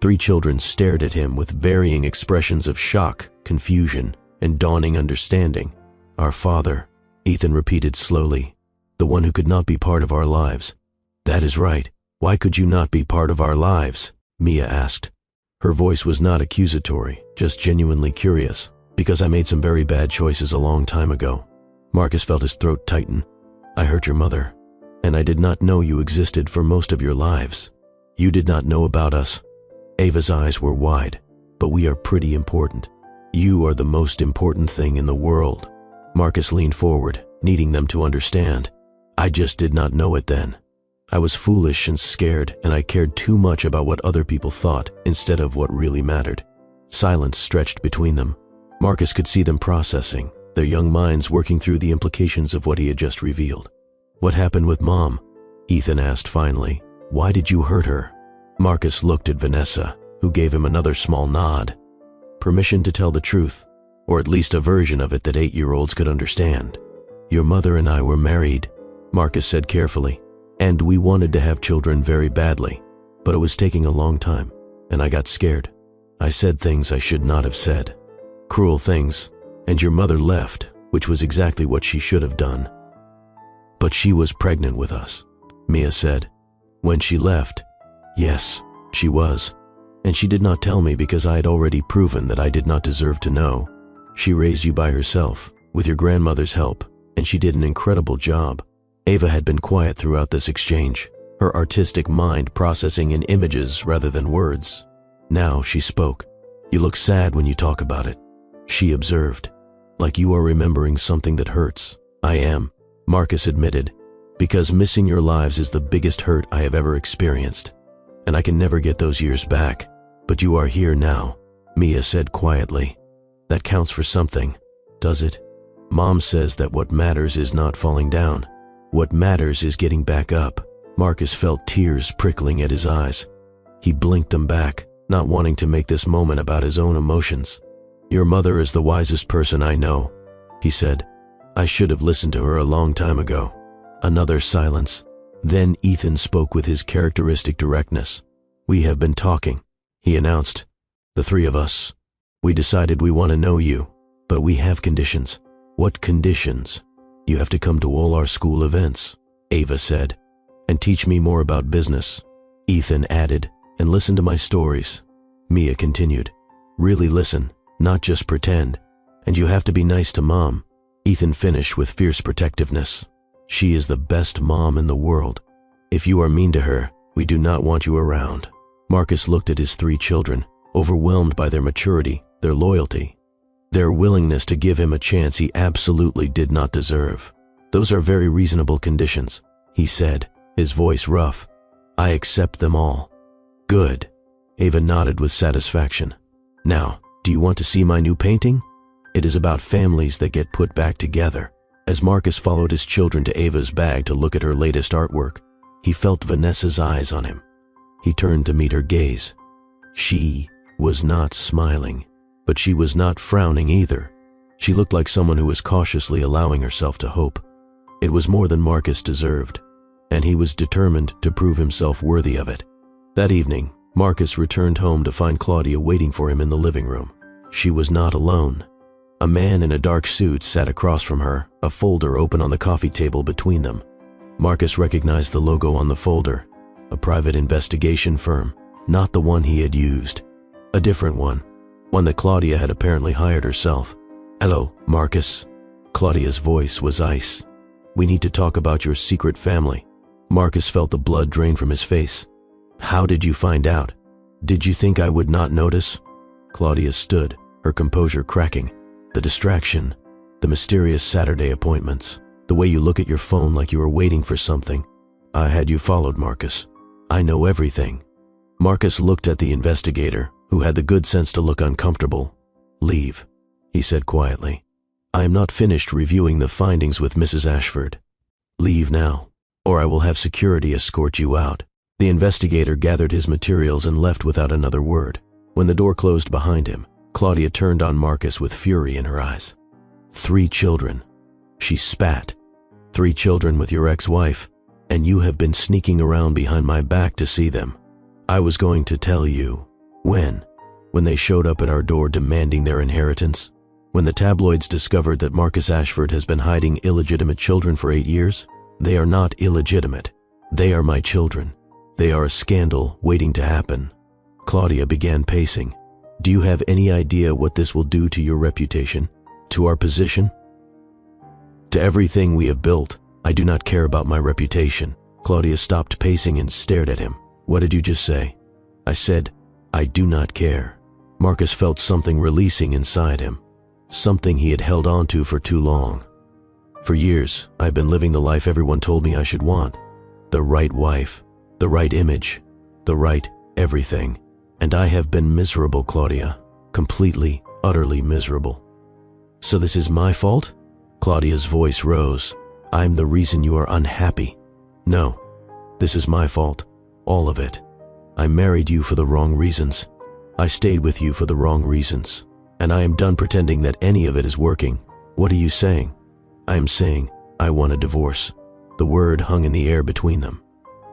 3 children stared at him with varying expressions of shock, confusion, and dawning understanding. "Our father," Ethan repeated slowly. "The one who could not be part of our lives." "That is right. Why could you not be part of our lives?" Mia asked. Her voice was not accusatory, just genuinely curious. "Because I made some very bad choices a long time ago." Marcus felt his throat tighten. "I hurt your mother, and I did not know you existed for most of your lives. You did not know about us." Ava's eyes were wide. "But we are pretty important. You are the most important thing in the world." Marcus leaned forward, needing them to understand. "I just did not know it then." I was foolish and scared, and I cared too much about what other people thought instead of what really mattered. Silence stretched between them. Marcus could see them processing, their young minds working through the implications of what he had just revealed. "What happened with Mom?" Ethan asked finally. "Why did you hurt her?" Marcus looked at Vanessa, who gave him another small nod. Permission to tell the truth, or at least a version of it that 8-year-olds could understand. "Your mother and I were married," Marcus said carefully, "and we wanted to have children very badly, but it was taking a long time, and I got scared. I said things I should not have said. Cruel things, and your mother left, which was exactly what she should have done." "But she was pregnant with us," Mia said. "When she left, yes, she was. And she did not tell me because I had already proven that I did not deserve to know. She raised you by herself, with your grandmother's help, and she did an incredible job." Ava had been quiet throughout this exchange, her artistic mind processing in images rather than words. Now she spoke. "You look sad when you talk about it," she observed. "Like you are remembering something that hurts." "I am," Marcus admitted, "because missing your lives is the biggest hurt I have ever experienced, and I can never get those years back. But you are here now," Mia said quietly. "That counts for something, does it? Mom says that what matters is not falling down. What matters is getting back up." Marcus felt tears prickling at his eyes. He blinked them back, not wanting to make this moment about his own emotions. "Your mother is the wisest person I know," he said. "I should have listened to her a long time ago." Another silence. Then Ethan spoke with his characteristic directness. "We have been talking," he announced. "The three of us. We decided we want to know you, but we have conditions." "What conditions?" "You have to come to all our school events," Ava said, "and teach me more about business," Ethan added, "and listen to my stories." Mia continued, "Really listen, not just pretend. And you have to be nice to Mom," Ethan finished with fierce protectiveness. "She is the best mom in the world. If you are mean to her, we do not want you around." Marcus looked at his 3 children, overwhelmed by their maturity, their loyalty, their willingness to give him a chance he absolutely did not deserve. "Those are very reasonable conditions," he said, his voice rough. "I accept them all." "Good." Ava nodded with satisfaction. "Now, do you want to see my new painting? It is about families that get put back together." As Marcus followed his children to Ava's bag to look at her latest artwork, he felt Vanessa's eyes on him. He turned to meet her gaze. She was not smiling, but she was not frowning either. She looked like someone who was cautiously allowing herself to hope. It was more than Marcus deserved, and he was determined to prove himself worthy of it. That evening, Marcus returned home to find Claudia waiting for him in the living room. She was not alone. A man in a dark suit sat across from her, a folder open on the coffee table between them. Marcus recognized the logo on the folder, a private investigation firm, not the one he had used. A different one that Claudia had apparently hired herself. "Hello, Marcus." Claudia's voice was ice. "We need to talk about your secret family." Marcus felt the blood drain from his face. "How did you find out? Did you think I would not notice?" Claudia stood, her composure cracking. "The distraction, the mysterious Saturday appointments, the way you look at your phone like you were waiting for something. I had you followed, Marcus. I know everything." Marcus looked at the investigator, who had the good sense to look uncomfortable. "Leave," he said quietly. "I am not finished reviewing the findings with Mrs. Ashford. Leave now, or I will have security escort you out." The investigator gathered his materials and left without another word. When the door closed behind him, Claudia turned on Marcus with fury in her eyes. 3 children. She spat. 3 children with your ex-wife, and you have been sneaking around behind my back to see them. I was going to tell you. When? When they showed up at our door demanding their inheritance? When the tabloids discovered that Marcus Ashford has been hiding illegitimate children for 8 years? They are not illegitimate. They are my children. They are a scandal waiting to happen. Claudia began pacing. "Do you have any idea what this will do to your reputation? To our position? To everything we have built? I do not care about my reputation." Claudia stopped pacing and stared at him. "What did you just say?" "I said, I do not care." Marcus felt something releasing inside him, something he had held on to for too long. "For years, I've been living the life everyone told me I should want. the right wife, the right image, the right everything. And I have been miserable, Claudia. Completely, utterly miserable. So this is my fault? Claudia's voice rose. I'm the reason you are unhappy. No, this is my fault. All of it. I married you for the wrong reasons. I stayed with you for the wrong reasons. And I am done pretending that any of it is working. What are you saying? I am saying I want a divorce. The word hung in the air between them.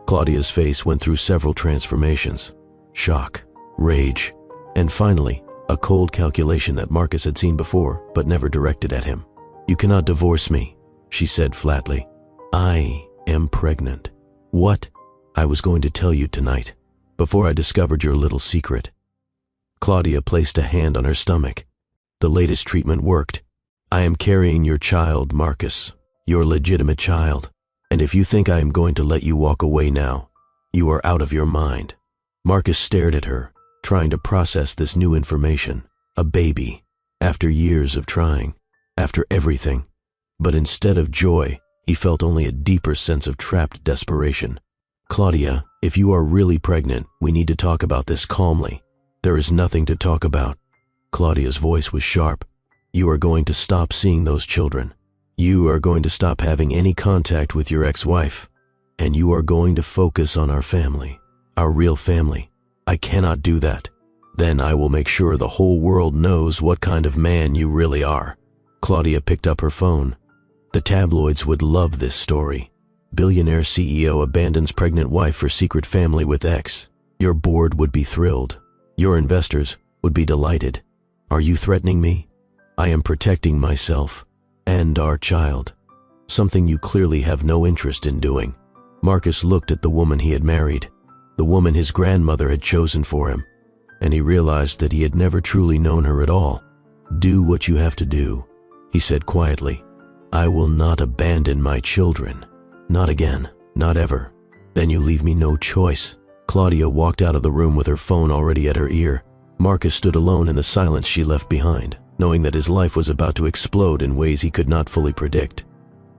Claudia's face went through several transformations. Shock, rage, and finally, a cold calculation that Marcus had seen before but never directed at him. You cannot divorce me, she said flatly. I am pregnant. What? I was going to tell you tonight, before I discovered your little secret. Claudia placed a hand on her stomach. The latest treatment worked. I am carrying your child, Marcus, your legitimate child. And if you think I am going to let you walk away now, you are out of your mind. Marcus stared at her, trying to process this new information. A baby, after years of trying, after everything. But instead of joy, he felt only a deeper sense of trapped desperation. Claudia, if you are really pregnant, we need to talk about this calmly. There is nothing to talk about. Claudia's voice was sharp. You are going to stop seeing those children. You are going to stop having any contact with your ex-wife. And you are going to focus on our family, our real family. I cannot do that. Then I will make sure the whole world knows what kind of man you really are. Claudia picked up her phone. The tabloids would love this story. Billionaire CEO abandons pregnant wife for secret family with ex. Your board would be thrilled. Your investors would be delighted. Are you threatening me? I am protecting myself and our child. Something you clearly have no interest in doing. Marcus looked at the woman he had married, the woman his grandmother had chosen for him, and he realized that he had never truly known her at all. Do what you have to do, he said quietly. I will not abandon my children. Not again, not ever. Then you leave me no choice. Claudia walked out of the room with her phone already at her ear. Marcus stood alone in the silence she left behind, knowing that his life was about to explode in ways he could not fully predict.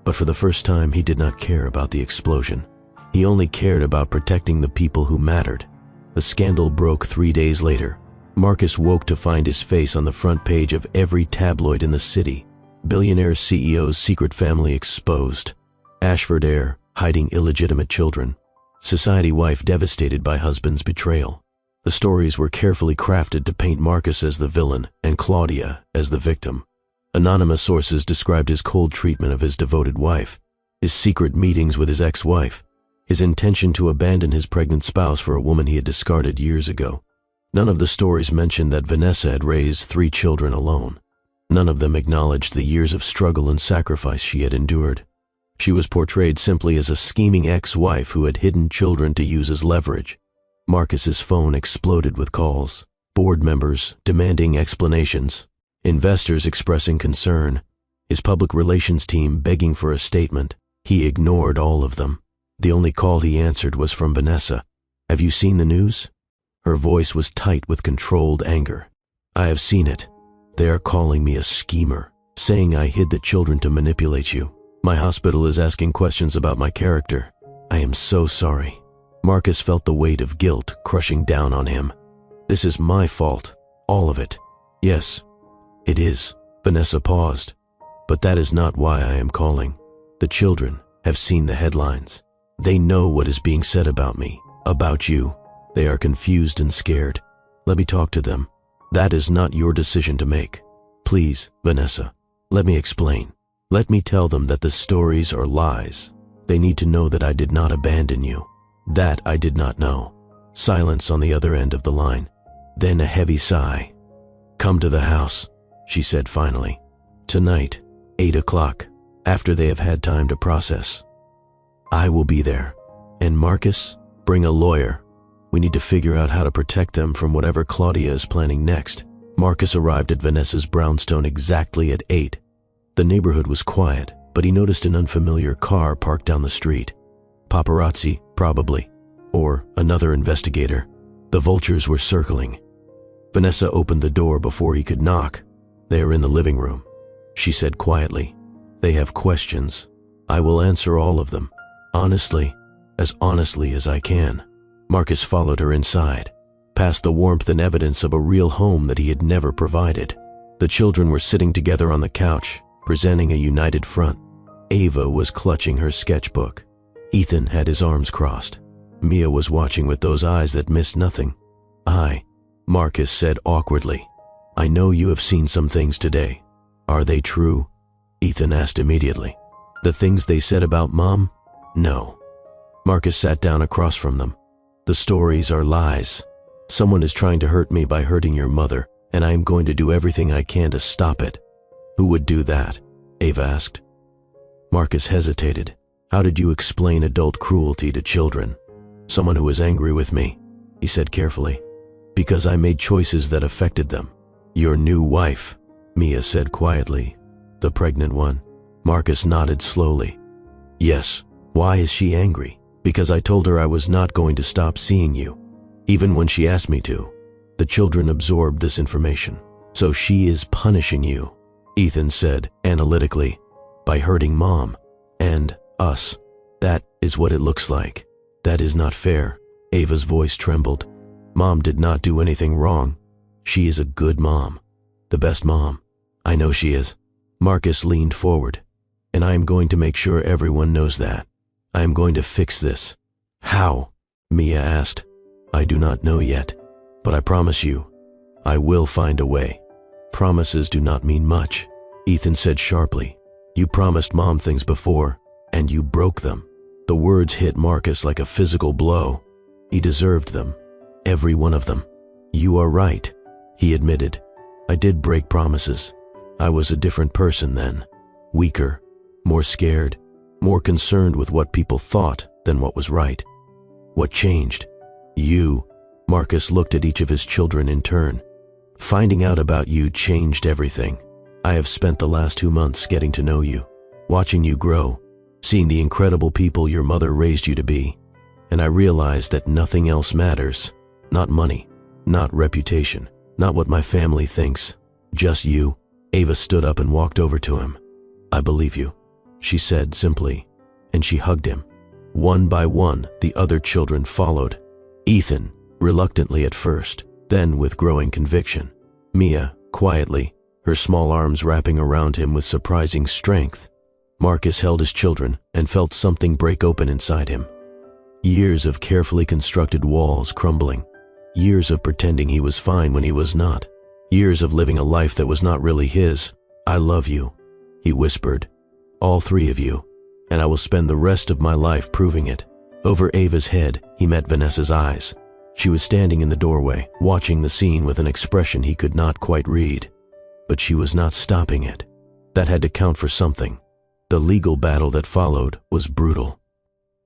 But for the first time, he did not care about the explosion. He only cared about protecting the people who mattered. The scandal broke 3 days later. Marcus woke to find his face on the front page of every tabloid in the city. Billionaire CEO's secret family exposed. Ashford heir hiding illegitimate children. Society wife devastated by husband's betrayal. The stories were carefully crafted to paint Marcus as the villain and Claudia as the victim. Anonymous sources described his cold treatment of his devoted wife, his secret meetings with his ex-wife, his intention to abandon his pregnant spouse for a woman he had discarded years ago. None of the stories mentioned that Vanessa had raised 3 children alone. None of them acknowledged the years of struggle and sacrifice she had endured. She was portrayed simply as a scheming ex-wife who had hidden children to use as leverage. Marcus's phone exploded with calls, board members demanding explanations, investors expressing concern, his public relations team begging for a statement. He ignored all of them. The only call he answered was from Vanessa. Have you seen the news? Her voice was tight with controlled anger. I have seen it. They are calling me a schemer, saying I hid the children to manipulate you. My hospital is asking questions about my character. I am so sorry. Marcus felt the weight of guilt crushing down on him. This is my fault, all of it. Yes, it is. Vanessa paused. But that is not why I am calling. The children have seen the headlines. They know what is being said about me, about you. They are confused and scared. Let me talk to them. That is not your decision to make. Please, Vanessa, let me explain. Let me tell them that the stories are lies. They need to know that I did not abandon you. That I did not know. Silence on the other end of the line. Then a heavy sigh. Come to the house, she said finally. Tonight, 8 o'clock, after they have had time to process. I will be there. And Marcus, bring a lawyer. We need to figure out how to protect them from whatever Claudia is planning next. Marcus arrived at Vanessa's brownstone exactly at 8. The neighborhood was quiet, but he noticed an unfamiliar car parked down the street. Paparazzi, probably, or another investigator. The vultures were circling. Vanessa opened the door before he could knock. They are in the living room, she said quietly. They have questions. I will answer all of them. Honestly, as honestly as I can." Marcus followed her inside, past the warmth and evidence of a real home that he had never provided. The children were sitting together on the couch, presenting a united front. Ava was clutching her sketchbook. Ethan had his arms crossed. Mia was watching with those eyes that missed nothing. Marcus said awkwardly, "I know you have seen some things today. Are they true?" Ethan asked immediately. "The things they said about Mom? No." Marcus sat down across from them. "The stories are lies. Someone is trying to hurt me by hurting your mother, and I am going to do everything I can to stop it." "Who would do that?" Ava asked. Marcus hesitated. "How did you explain adult cruelty to children?" "Someone who was angry with me," he said carefully, "because I made choices that affected them." "Your new wife," Mia said quietly. "The pregnant one?" Marcus nodded slowly. "Yes. Why is she angry?" "Because I told her I was not going to stop seeing you, even when she asked me to." The children absorbed this information. "So she is punishing you," Ethan said analytically, "by hurting Mom and us. That is what it looks like." "That is not fair." Ava's voice trembled. "Mom did not do anything wrong. She is a good mom. The best mom. I know she is." Marcus leaned forward. "And I am going to make sure everyone knows that. I am going to fix this." "How?" Mia asked. "I do not know yet, but I promise you, I will find a way." "Promises do not mean much," Ethan said sharply. "You promised Mom things before, and you broke them." The words hit Marcus like a physical blow. He deserved them. Every one of them. "You are right," he admitted. "I did break promises. I was a different person then. Weaker, more scared, more concerned with what people thought than what was right." "What changed?" "You." Marcus looked at each of his children in turn. "Finding out about you changed everything. I have spent the last 2 months getting to know you, watching you grow, seeing the incredible people your mother raised you to be, and I realized that nothing else matters. Not money, not reputation, not what my family thinks. Just you." Ava stood up and walked over to him. "I believe you," she said simply, and she hugged him. One by one, the other children followed. Ethan, reluctantly at first, then with growing conviction. Mia, quietly, her small arms wrapping around him with surprising strength. Marcus held his children and felt something break open inside him. Years of carefully constructed walls crumbling. Years of pretending he was fine when he was not. Years of living a life that was not really his. "I love you," he whispered. "All 3 of you, and I will spend the rest of my life proving it." Over Ava's head, he met Vanessa's eyes. She was standing in the doorway, watching the scene with an expression he could not quite read. But she was not stopping it. That had to count for something. The legal battle that followed was brutal.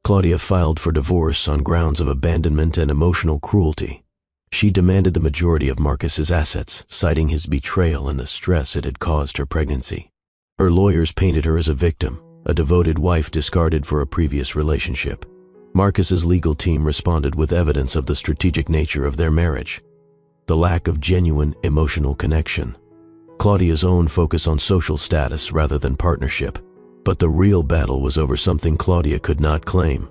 Claudia filed for divorce on grounds of abandonment and emotional cruelty. She demanded the majority of Marcus's assets, citing his betrayal and the stress it had caused her pregnancy. Her lawyers painted her as a victim, a devoted wife discarded for a previous relationship. Marcus's legal team responded with evidence of the strategic nature of their marriage, the lack of genuine emotional connection, Claudia's own focus on social status rather than partnership. But the real battle was over something Claudia could not claim: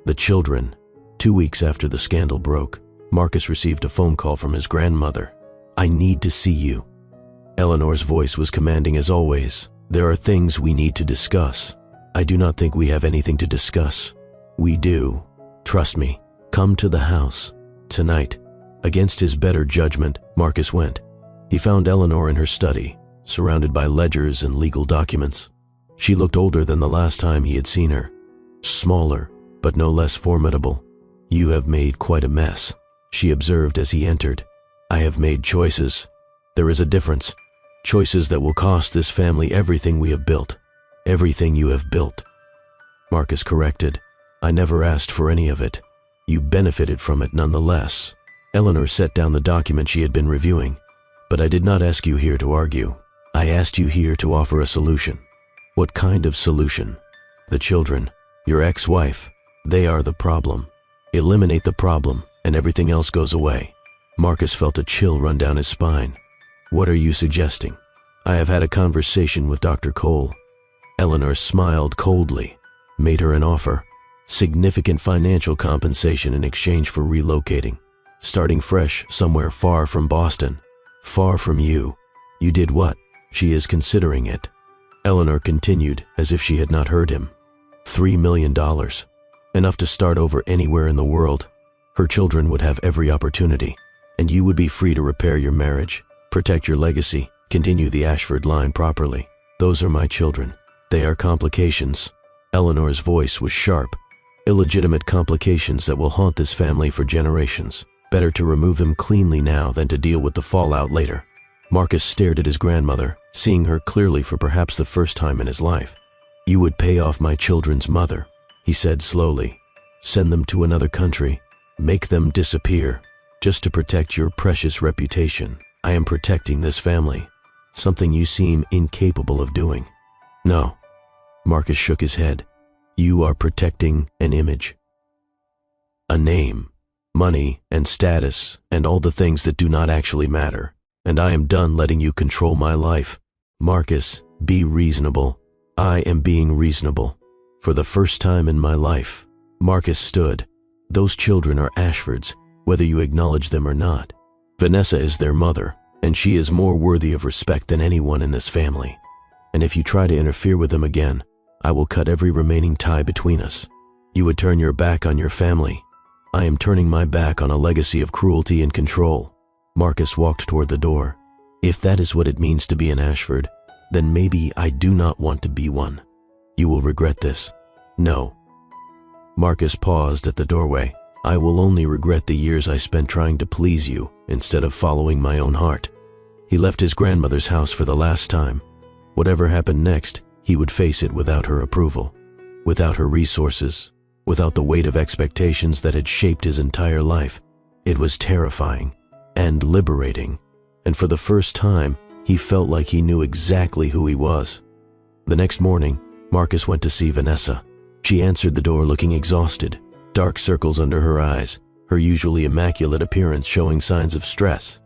the children. 2 weeks after the scandal broke, Marcus received a phone call from his grandmother. "I need to see you." Eleanor's voice was commanding as always. "There are things we need to discuss." "I do not think we have anything to discuss." "We do. Trust me. Come to the house. Tonight." Against his better judgment, Marcus went. He found Eleanor in her study, surrounded by ledgers and legal documents. She looked older than the last time he had seen her. Smaller, but no less formidable. "You have made quite a mess," she observed as he entered. "I have made choices. There is a difference. Choices that will cost this family everything we have built. Everything you have built." Marcus corrected. "I never asked for any of it. You benefited from it nonetheless." Eleanor set down the document she had been reviewing. "But I did not ask you here to argue. I asked you here to offer a solution." "What kind of solution?" "The children. Your ex-wife. They are the problem. Eliminate the problem, and everything else goes away." Marcus felt a chill run down his spine. "What are you suggesting?" "I have had a conversation with Dr. Cole." Eleanor smiled coldly, made her an offer. significant financial compensation in exchange for relocating, starting fresh somewhere far from Boston, far from you. You did what? She is considering it. Eleanor continued as if she had not heard him. $3 million. Enough to start over anywhere in the world. Her children would have every opportunity, and you would be free to repair your marriage, protect your legacy, continue the Ashford line properly. Those are my children. They are complications. Eleanor's voice was sharp. Illegitimate complications that will haunt this family for generations. Better to remove them cleanly now than to deal with the fallout later. Marcus stared at his grandmother, seeing her clearly for perhaps the first time in his life. You would pay off my children's mother, he said slowly. Send them to another country. Make them disappear. Just to protect your precious reputation. I am protecting this family. Something you seem incapable of doing. No. Marcus shook his head. You are protecting an image. A name, money, and status, and all the things that do not actually matter. And I am done letting you control my life. Marcus, be reasonable. I am being reasonable. For the first time in my life, Marcus stood. Those children are Ashford's, whether you acknowledge them or not. Vanessa is their mother, and she is more worthy of respect than anyone in this family. And if you try to interfere with them again, I will cut every remaining tie between us. You would turn your back on your family. I am turning my back on a legacy of cruelty and control. Marcus walked toward the door. If that is what it means to be an Ashford, then maybe I do not want to be one. You will regret this. No. Marcus paused at the doorway. I will only regret the years I spent trying to please you instead of following my own heart. He left his grandmother's house for the last time. Whatever happened next, he would face it without her approval, without her resources, without the weight of expectations that had shaped his entire life. It was terrifying and liberating, and for the first time, he felt like he knew exactly who he was. The next morning, Marcus went to see Vanessa. She answered the door looking exhausted, dark circles under her eyes, her usually immaculate appearance showing signs of stress.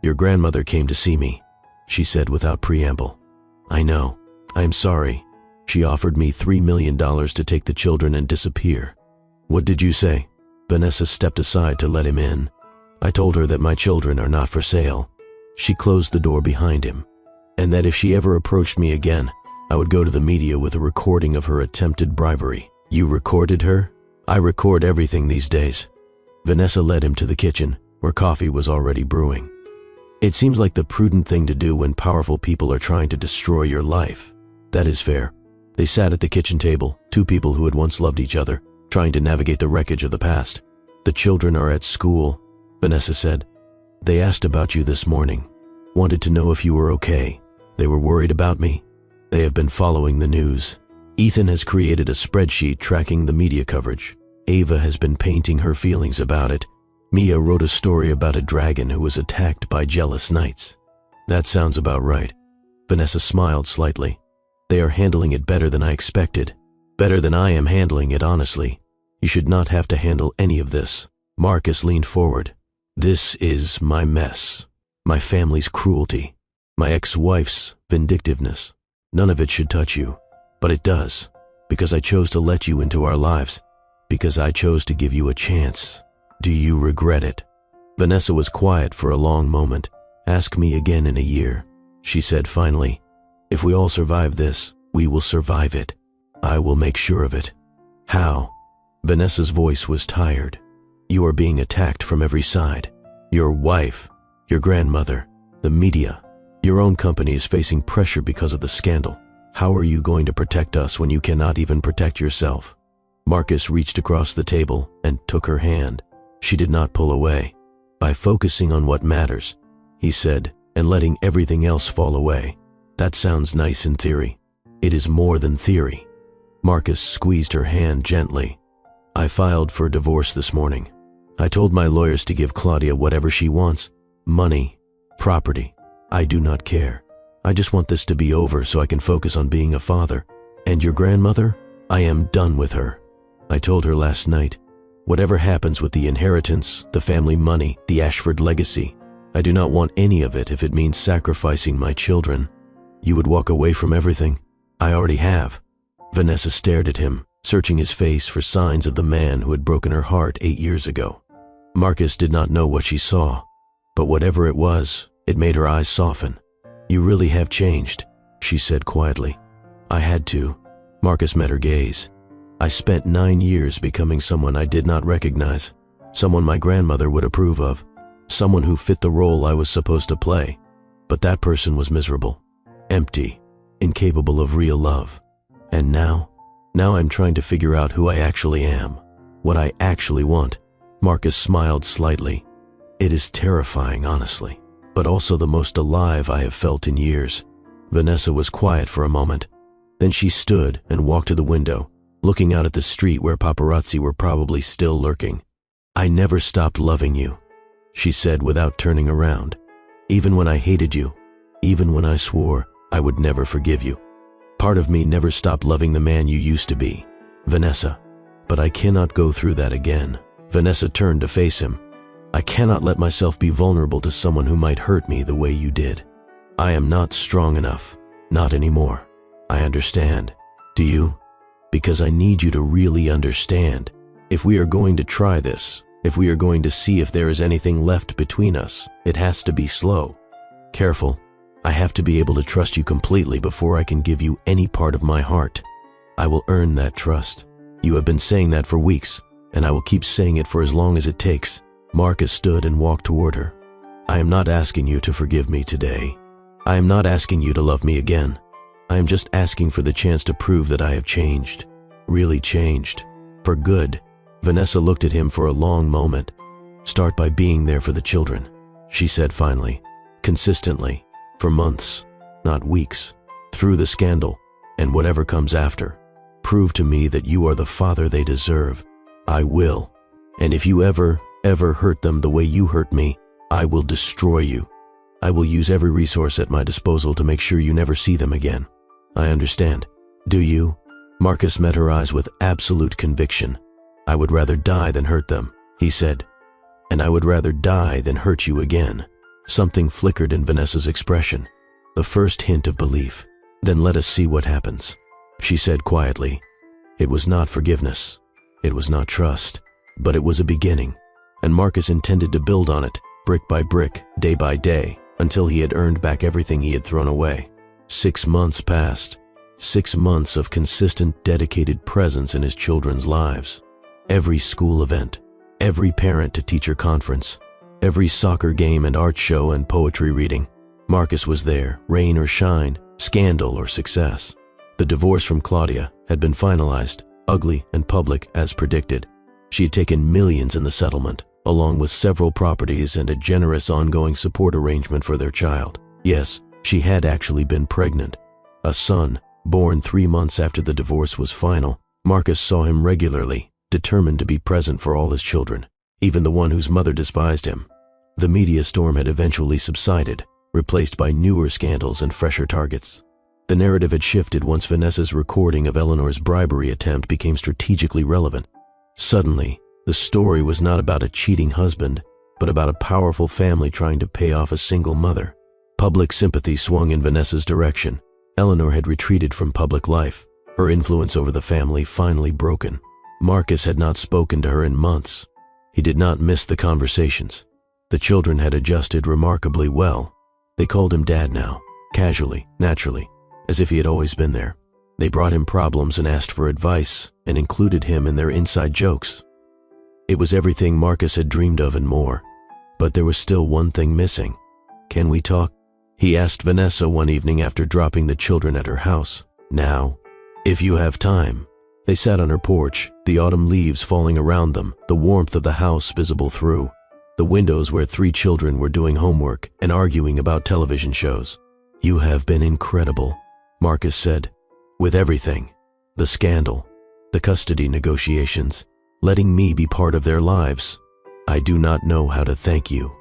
Your grandmother came to see me, she said without preamble. I know. I am sorry. She offered me $3 million to take the children and disappear. What did you say? Vanessa stepped aside to let him in. I told her that my children are not for sale. She closed the door behind him, and that if she ever approached me again, I would go to the media with a recording of her attempted bribery. You recorded her? I record everything these days. Vanessa led him to the kitchen, where coffee was already brewing. It seems like the prudent thing to do when powerful people are trying to destroy your life. That is fair. They sat at the kitchen table, two people who had once loved each other, trying to navigate the wreckage of the past. The children are at school, Vanessa said. They asked about you this morning, wanted to know if you were okay. They were worried about me. They have been following the news. Ethan has created a spreadsheet tracking the media coverage. Ava has been painting her feelings about it. Mia wrote a story about a dragon who was attacked by jealous knights. That sounds about right. Vanessa smiled slightly. They are handling it better than I expected. Better than I am handling it, honestly. You should not have to handle any of this. Marcus leaned forward. This is my mess. My family's cruelty. My ex-wife's vindictiveness. None of it should touch you. But it does. Because I chose to let you into our lives. Because I chose to give you a chance. Do you regret it? Vanessa was quiet for a long moment. Ask me again in a year, she said finally. If we all survive this, we will survive it. I will make sure of it. How? Vanessa's voice was tired. You are being attacked from every side. Your wife, your grandmother, the media. Your own company is facing pressure because of the scandal. How are you going to protect us when you cannot even protect yourself? Marcus reached across the table and took her hand. She did not pull away. By focusing on what matters, he said, and letting everything else fall away. That sounds nice in theory. It is more than theory. Marcus squeezed her hand gently. I filed for divorce this morning. I told my lawyers to give Claudia whatever she wants. Money, property. I do not care. I just want this to be over so I can focus on being a father. And your grandmother? I am done with her. I told her last night. Whatever happens with the inheritance, the family money, the Ashford legacy, I do not want any of it if it means sacrificing my children. You would walk away from everything? I already have. Vanessa stared at him. searching his face for signs of the man who had broken her heart 8 years ago. Marcus did not know what she saw, but whatever it was, it made her eyes soften. "You really have changed," she said quietly. "I had to." Marcus met her gaze. "I spent 9 years becoming someone I did not recognize, someone my grandmother would approve of, someone who fit the role I was supposed to play. But that person was miserable, empty, incapable of real love. And now I'm trying to figure out who I actually am, what I actually want." Marcus smiled slightly. "It is terrifying, honestly, but also the most alive I have felt in years." Vanessa was quiet for a moment. Then she stood and walked to the window, looking out at the street where paparazzi were probably still lurking. "I never stopped loving you," she said without turning around. "Even when I hated you, even when I swore I would never forgive you. Part of me never stopped loving the man you used to be, Vanessa. But I cannot go through that again." Vanessa turned to face him. "I cannot let myself be vulnerable to someone who might hurt me the way you did. I am not strong enough, not anymore. I understand. Do you? Because I need you to really understand. If we are going to try this, if we are going to see if there is anything left between us, it has to be slow, careful. I have to be able to trust you completely before I can give you any part of my heart. I will earn that trust. You have been saying that for weeks, and I will keep saying it for as long as it takes." Marcus stood and walked toward her. "I am not asking you to forgive me today. I am not asking you to love me again. I am just asking for the chance to prove that I have changed, really changed, for good." Vanessa looked at him for a long moment. "Start by being there for the children," she said finally, "consistently, for months, not weeks, through the scandal and whatever comes after. Prove to me that you are the father they deserve. I will. And if you ever hurt them the way you hurt me, I will destroy you. I will use every resource at my disposal to make sure you never see them again. I understand. Do you?" Marcus met her eyes with absolute conviction. "I would rather die than hurt them," he said. "And I would rather die than hurt you again." Something flickered in Vanessa's expression, the first hint of belief. "Then let us see what happens," she said quietly. It was not forgiveness. It was not trust. But it was a beginning, and Marcus intended to build on it, brick by brick, day by day, until he had earned back everything he had thrown away. 6 months passed. 6 months of consistent, dedicated presence in his children's lives. Every school event, every parent-to-teacher conference, every soccer game and art show and poetry reading, Marcus was there, rain or shine, scandal or success. The divorce from Claudia had been finalized, ugly and public as predicted. She had taken millions in the settlement, along with several properties and a generous ongoing support arrangement for their child. Yes, she had actually been pregnant. A son, born 3 months after the divorce was final. Marcus saw him regularly, determined to be present for all his children, even the one whose mother despised him. The media storm had eventually subsided, replaced by newer scandals and fresher targets. The narrative had shifted once Vanessa's recording of Eleanor's bribery attempt became strategically relevant. Suddenly, the story was not about a cheating husband, but about a powerful family trying to pay off a single mother. Public sympathy swung in Vanessa's direction. Eleanor had retreated from public life, her influence over the family finally broken. Marcus had not spoken to her in months. He did not miss the conversations. The children had adjusted remarkably well. They called him Dad now, casually, naturally, as if he had always been there. They brought him problems and asked for advice and included him in their inside jokes. It was everything Marcus had dreamed of and more. But there was still one thing missing. "Can we talk?" he asked Vanessa one evening after dropping the children at her house. "Now, if you have time." They sat on her porch, the autumn leaves falling around them, the warmth of the house visible through the windows where 3 children were doing homework and arguing about television shows. "You have been incredible," Marcus said, "with everything. The scandal, the custody negotiations, letting me be part of their lives. I do not know how to thank you.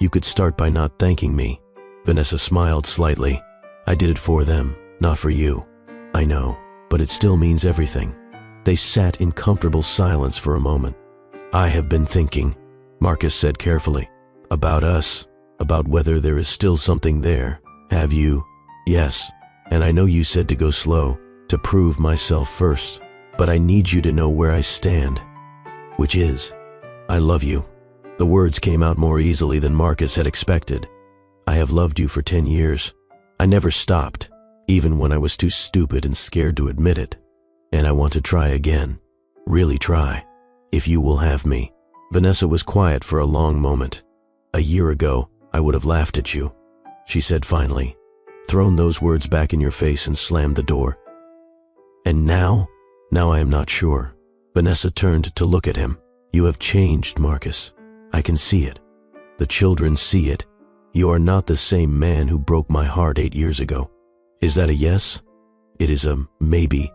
You could start by not thanking me." Vanessa smiled slightly. "I did it for them, not for you. I know, but it still means everything." They sat in comfortable silence for a moment. "I have been thinking," Marcus said carefully, "about us, about whether there is still something there. Have you?" "Yes, and I know you said to go slow, to prove myself first." but I need you to know where I stand, which is, I love you." The words came out more easily than Marcus had expected. "I have loved you for 10 years. I never stopped, even when I was too stupid and scared to admit it. And I want to try again, really try, if you will have me." Vanessa was quiet for a long moment. "A year ago, I would have laughed at you," she said finally, thrown those words back in your face and slammed the door. "And now? Now I am not sure." Vanessa turned to look at him. "You have changed, Marcus. I can see it. The children see it. You are not the same man who broke my heart 8 years ago. Is that a yes?" "It is a maybe."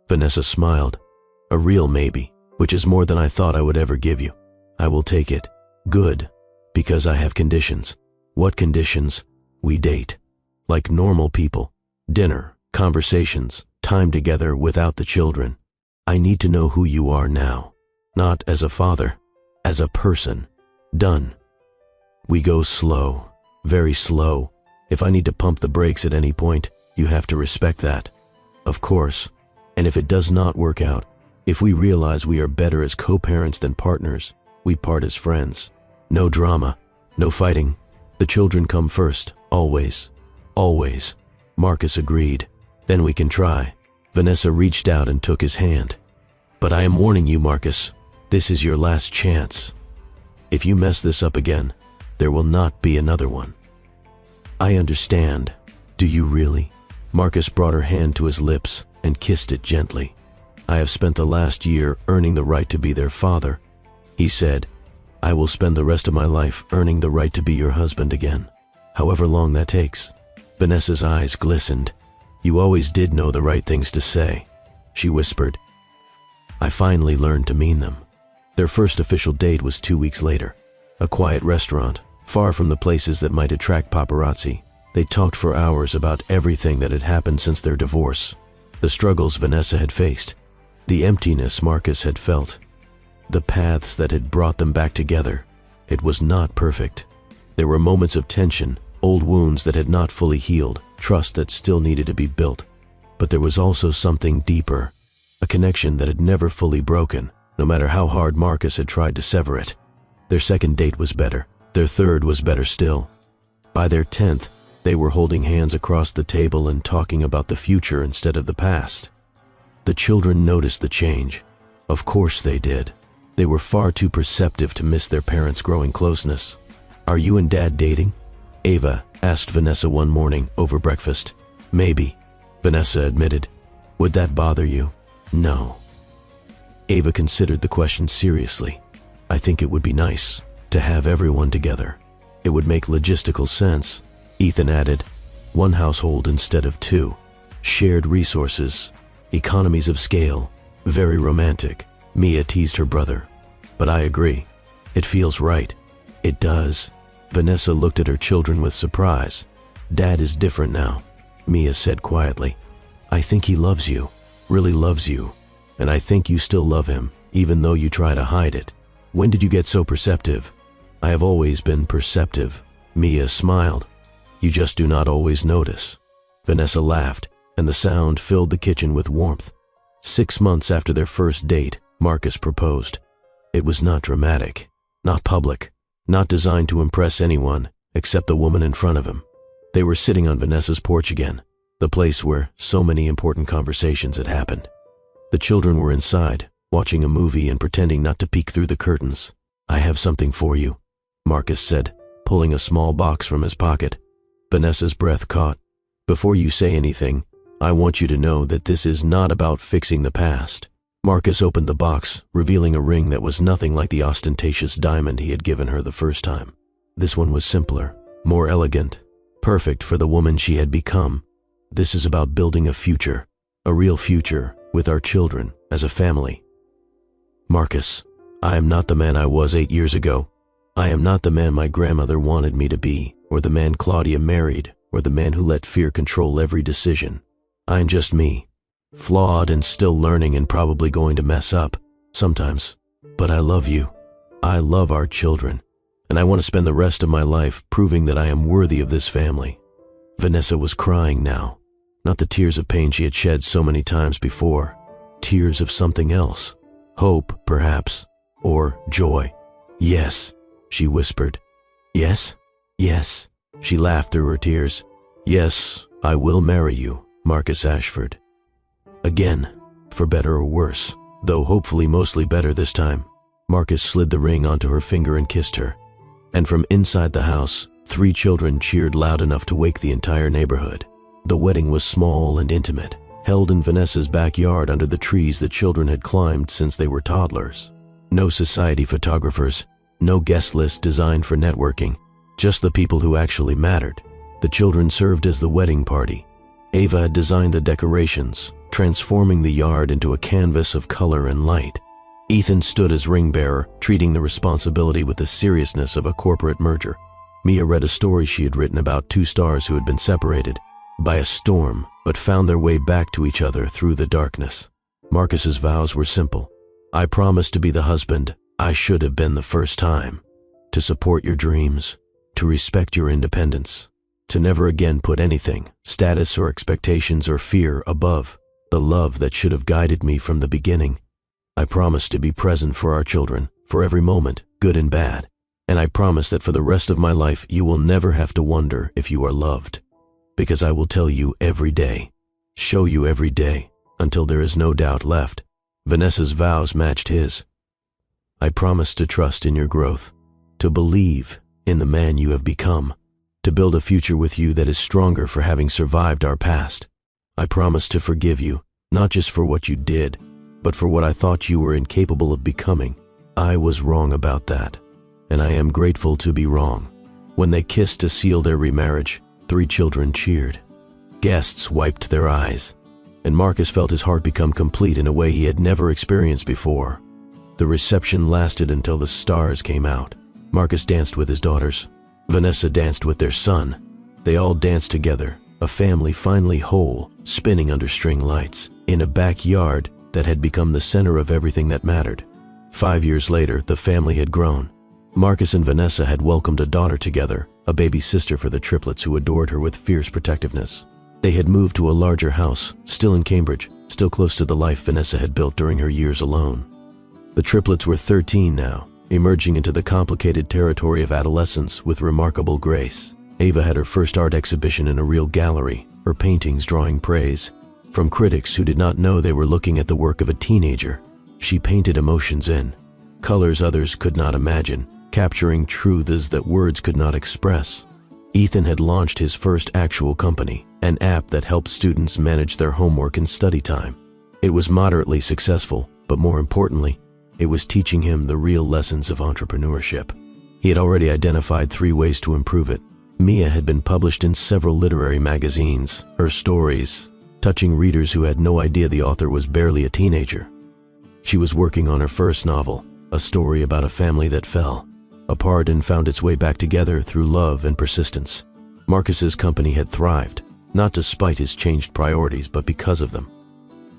Vanessa smiled. "A real maybe, which is more than I thought I would ever give you. I will take it. Good, because I have conditions." "What conditions?" "We date. Like normal people. Dinner, conversations, time together without the children. I need to know who you are now. Not as a father, as a person. Done. We go slow, very slow. If I need to pump the brakes at any point, you have to respect that. Of course. And if it does not work out, if we realize we are better as co-parents than partners, we part as friends. No drama, no fighting. The children come first, always. Always." Marcus agreed. "Then we can try." Vanessa reached out and took his hand. "But I am warning you, Marcus, this is your last chance. If you mess this up again, there will not be another one." "I understand. Do you really?" Marcus brought her hand to his lips and kissed it gently. "I have spent the last year earning the right to be their father," he said. "I will spend the rest of my life earning the right to be your husband again, however long that takes." Vanessa's eyes glistened. "You always did know the right things to say," she whispered. "I finally learned to mean them." Their first official date was 2 weeks later. A quiet restaurant, far from the places that might attract paparazzi. They talked for hours about everything that had happened since their divorce. The struggles Vanessa had faced, the emptiness Marcus had felt, the paths that had brought them back together. It was not perfect. There were moments of tension, old wounds that had not fully healed, trust that still needed to be built. But there was also something deeper, a connection that had never fully broken, no matter how hard Marcus had tried to sever it. Their second date was better. Their third was better still. By their 10th, they were holding hands across the table and talking about the future instead of the past. The children noticed the change. Of course they did. They were far too perceptive to miss their parents' growing closeness. "Are you and Dad dating?" Ava asked Vanessa one morning over breakfast. "Maybe," Vanessa admitted. "Would that bother you?" "No." Ava considered the question seriously. "I think it would be nice to have everyone together. It would make logistical sense," Ethan added. "One household instead of 2. Shared resources. Economies of scale. Very romantic." Mia teased her brother. "But I agree. It feels right." "It does." Vanessa looked at her children with surprise. "Dad is different now," Mia said quietly. "I think he loves you, really loves you. And I think you still love him, even though you try to hide it." "When did you get so perceptive?" "I have always been perceptive." Mia smiled. "You just do not always notice." Vanessa laughed, and the sound filled the kitchen with warmth. 6 months after their first date, Marcus proposed. It was not dramatic, not public, not designed to impress anyone except the woman in front of him. They were sitting on Vanessa's porch again, the place where so many important conversations had happened. The children were inside, watching a movie and pretending not to peek through the curtains. "I have something for you," Marcus said, pulling a small box from his pocket. Vanessa's breath caught. "Before you say anything, I want you to know that this is not about fixing the past." Marcus opened the box, revealing a ring that was nothing like the ostentatious diamond he had given her the first time. This one was simpler, more elegant, perfect for the woman she had become. "This is about building a future, a real future, with our children, as a family." "Marcus, I am not the man I was 8 years ago. I am not the man my grandmother wanted me to be, or the man Claudia married, or the man who let fear control every decision. I'm just me. Flawed and still learning and probably going to mess up, sometimes. But I love you. I love our children. And I want to spend the rest of my life proving that I am worthy of this family." Vanessa was crying now. Not the tears of pain she had shed so many times before, tears of something else. Hope, perhaps, or joy. "Yes," she whispered. "Yes? Yes." She laughed through her tears. "Yes, I will marry you, Marcus Ashford." Again, for better or worse, though hopefully mostly better this time, Marcus slid the ring onto her finger and kissed her. And from inside the house, 3 children cheered loud enough to wake the entire neighborhood. The wedding was small and intimate, held in Vanessa's backyard under the trees that children had climbed since they were toddlers. No society photographers, no guest list designed for networking, just the people who actually mattered. The children served as the wedding party. Ava had designed the decorations, transforming the yard into a canvas of color and light. Ethan stood as ring bearer, treating the responsibility with the seriousness of a corporate merger. Mia read a story she had written about 2 stars who had been separated by a storm, but found their way back to each other through the darkness. Marcus's vows were simple. "I promise to be the husband I should have been the first time, to support your dreams, to respect your independence, to never again put anything, status or expectations or fear above the love that should have guided me from the beginning. I promise to be present for our children, for every moment, good and bad. And I promise that for the rest of my life you will never have to wonder if you are loved. Because I will tell you every day, show you every day, until there is no doubt left." Vanessa's vows matched his. "I promise to trust in your growth, to believe in the man you have become, to build a future with you that is stronger for having survived our past. I promise to forgive you, not just for what you did, but for what I thought you were incapable of becoming. I was wrong about that, and I am grateful to be wrong." When they kissed to seal their remarriage, 3 children cheered. Guests wiped their eyes, and Marcus felt his heart become complete in a way he had never experienced before. The reception lasted until the stars came out. Marcus danced with his daughters. Vanessa danced with their son. They all danced together, a family finally whole, spinning under string lights, in a backyard that had become the center of everything that mattered. 5 years later, the family had grown. Marcus and Vanessa had welcomed a daughter together, a baby sister for the triplets who adored her with fierce protectiveness. They had moved to a larger house, still in Cambridge, still close to the life Vanessa had built during her years alone. The triplets were 13 now, emerging into the complicated territory of adolescence with remarkable grace. Ava had her first art exhibition in a real gallery, her paintings drawing praise from critics who did not know they were looking at the work of a teenager. She painted emotions in colors others could not imagine, capturing truths that words could not express. Ethan had launched his first actual company, an app that helped students manage their homework and study time. It was moderately successful, but more importantly, it was teaching him the real lessons of entrepreneurship. He had already identified 3 ways to improve it. Mia had been published in several literary magazines, her stories touching readers who had no idea the author was barely a teenager. She was working on her first novel, a story about a family that fell apart and found its way back together through love and persistence. Marcus's company had thrived, not despite his changed priorities, but because of them.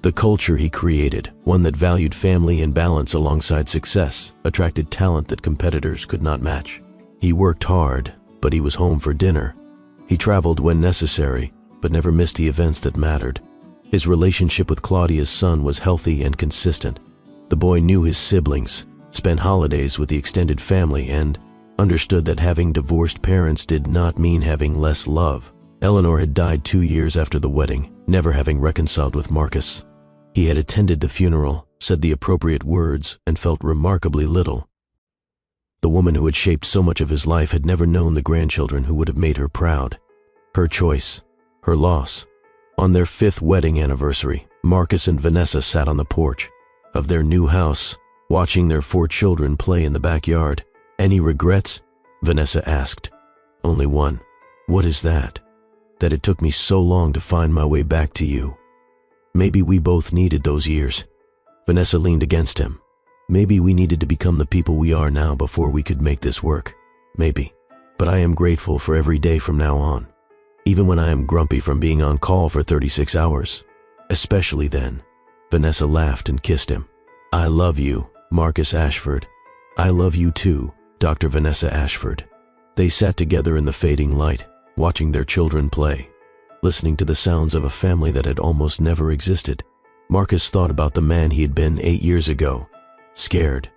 The culture he created, one that valued family and balance alongside success, attracted talent that competitors could not match. He worked hard, but he was home for dinner. He traveled when necessary, but never missed the events that mattered. His relationship with Claudia's son was healthy and consistent. The boy knew his siblings, spent holidays with the extended family, and understood that having divorced parents did not mean having less love. Eleanor had died 2 years after the wedding, never having reconciled with Marcus. He had attended the funeral, said the appropriate words, and felt remarkably little. The woman who had shaped so much of his life had never known the grandchildren who would have made her proud. Her choice, her loss. On their 5th wedding anniversary, Marcus and Vanessa sat on the porch of their new house, watching their 4 children play in the backyard. "Any regrets?" Vanessa asked. "Only one." "What is that?" "That it took me so long to find my way back to you." "Maybe we both needed those years." Vanessa leaned against him. "Maybe we needed to become the people we are now before we could make this work. Maybe. But I am grateful for every day from now on. Even when I am grumpy from being on call for 36 hours. Especially then." Vanessa laughed and kissed him. "I love you, Marcus Ashford. I love you too, Dr. Vanessa Ashford." They sat together in the fading light, watching their children play, listening to the sounds of a family that had almost never existed. Marcus thought about the man he had been 8 years ago. Scared,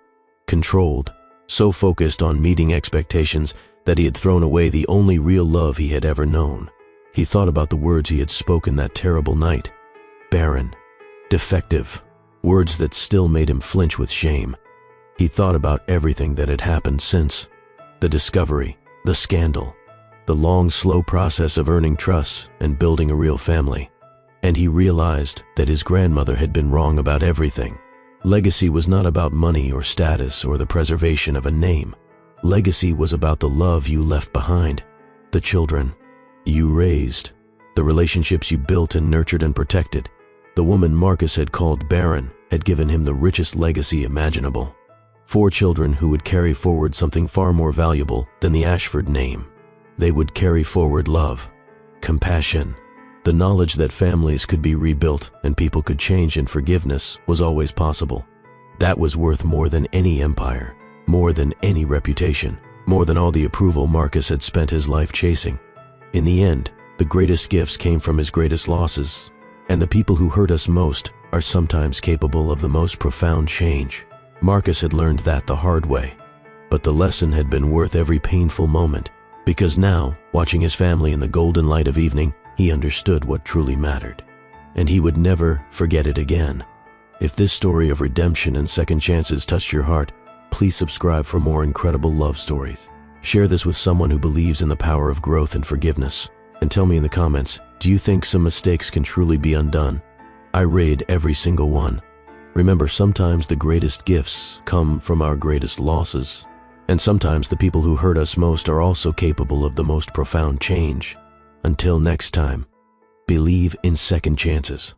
controlled, so focused on meeting expectations that he had thrown away the only real love he had ever known. He thought about the words he had spoken that terrible night. Barren, defective, words that still made him flinch with shame. He thought about everything that had happened since. The discovery, the scandal, the long, slow process of earning trust and building a real family. And he realized that his grandmother had been wrong about everything. Legacy was not about money or status or the preservation of a name. Legacy was about the love you left behind, the children you raised, the relationships you built and nurtured and protected. The woman Marcus had called Barren had given him the richest legacy imaginable. 4 children who would carry forward something far more valuable than the Ashford name. They would carry forward love, compassion. The knowledge that families could be rebuilt and people could change, and forgiveness was always possible. That was worth more than any empire, more than any reputation, more than all the approval Marcus had spent his life chasing. In the end, the greatest gifts came from his greatest losses, and the people who hurt us most are sometimes capable of the most profound change. Marcus had learned that the hard way, but the lesson had been worth every painful moment, because now, watching his family in the golden light of evening, he understood what truly mattered, and he would never forget it again. If this story of redemption and second chances touched your heart, please subscribe for more incredible love stories. Share this with someone who believes in the power of growth and forgiveness, and tell me in the comments, do you think some mistakes can truly be undone? I raid every single one. Remember, sometimes the greatest gifts come from our greatest losses, and sometimes the people who hurt us most are also capable of the most profound change. Until next time, believe in second chances.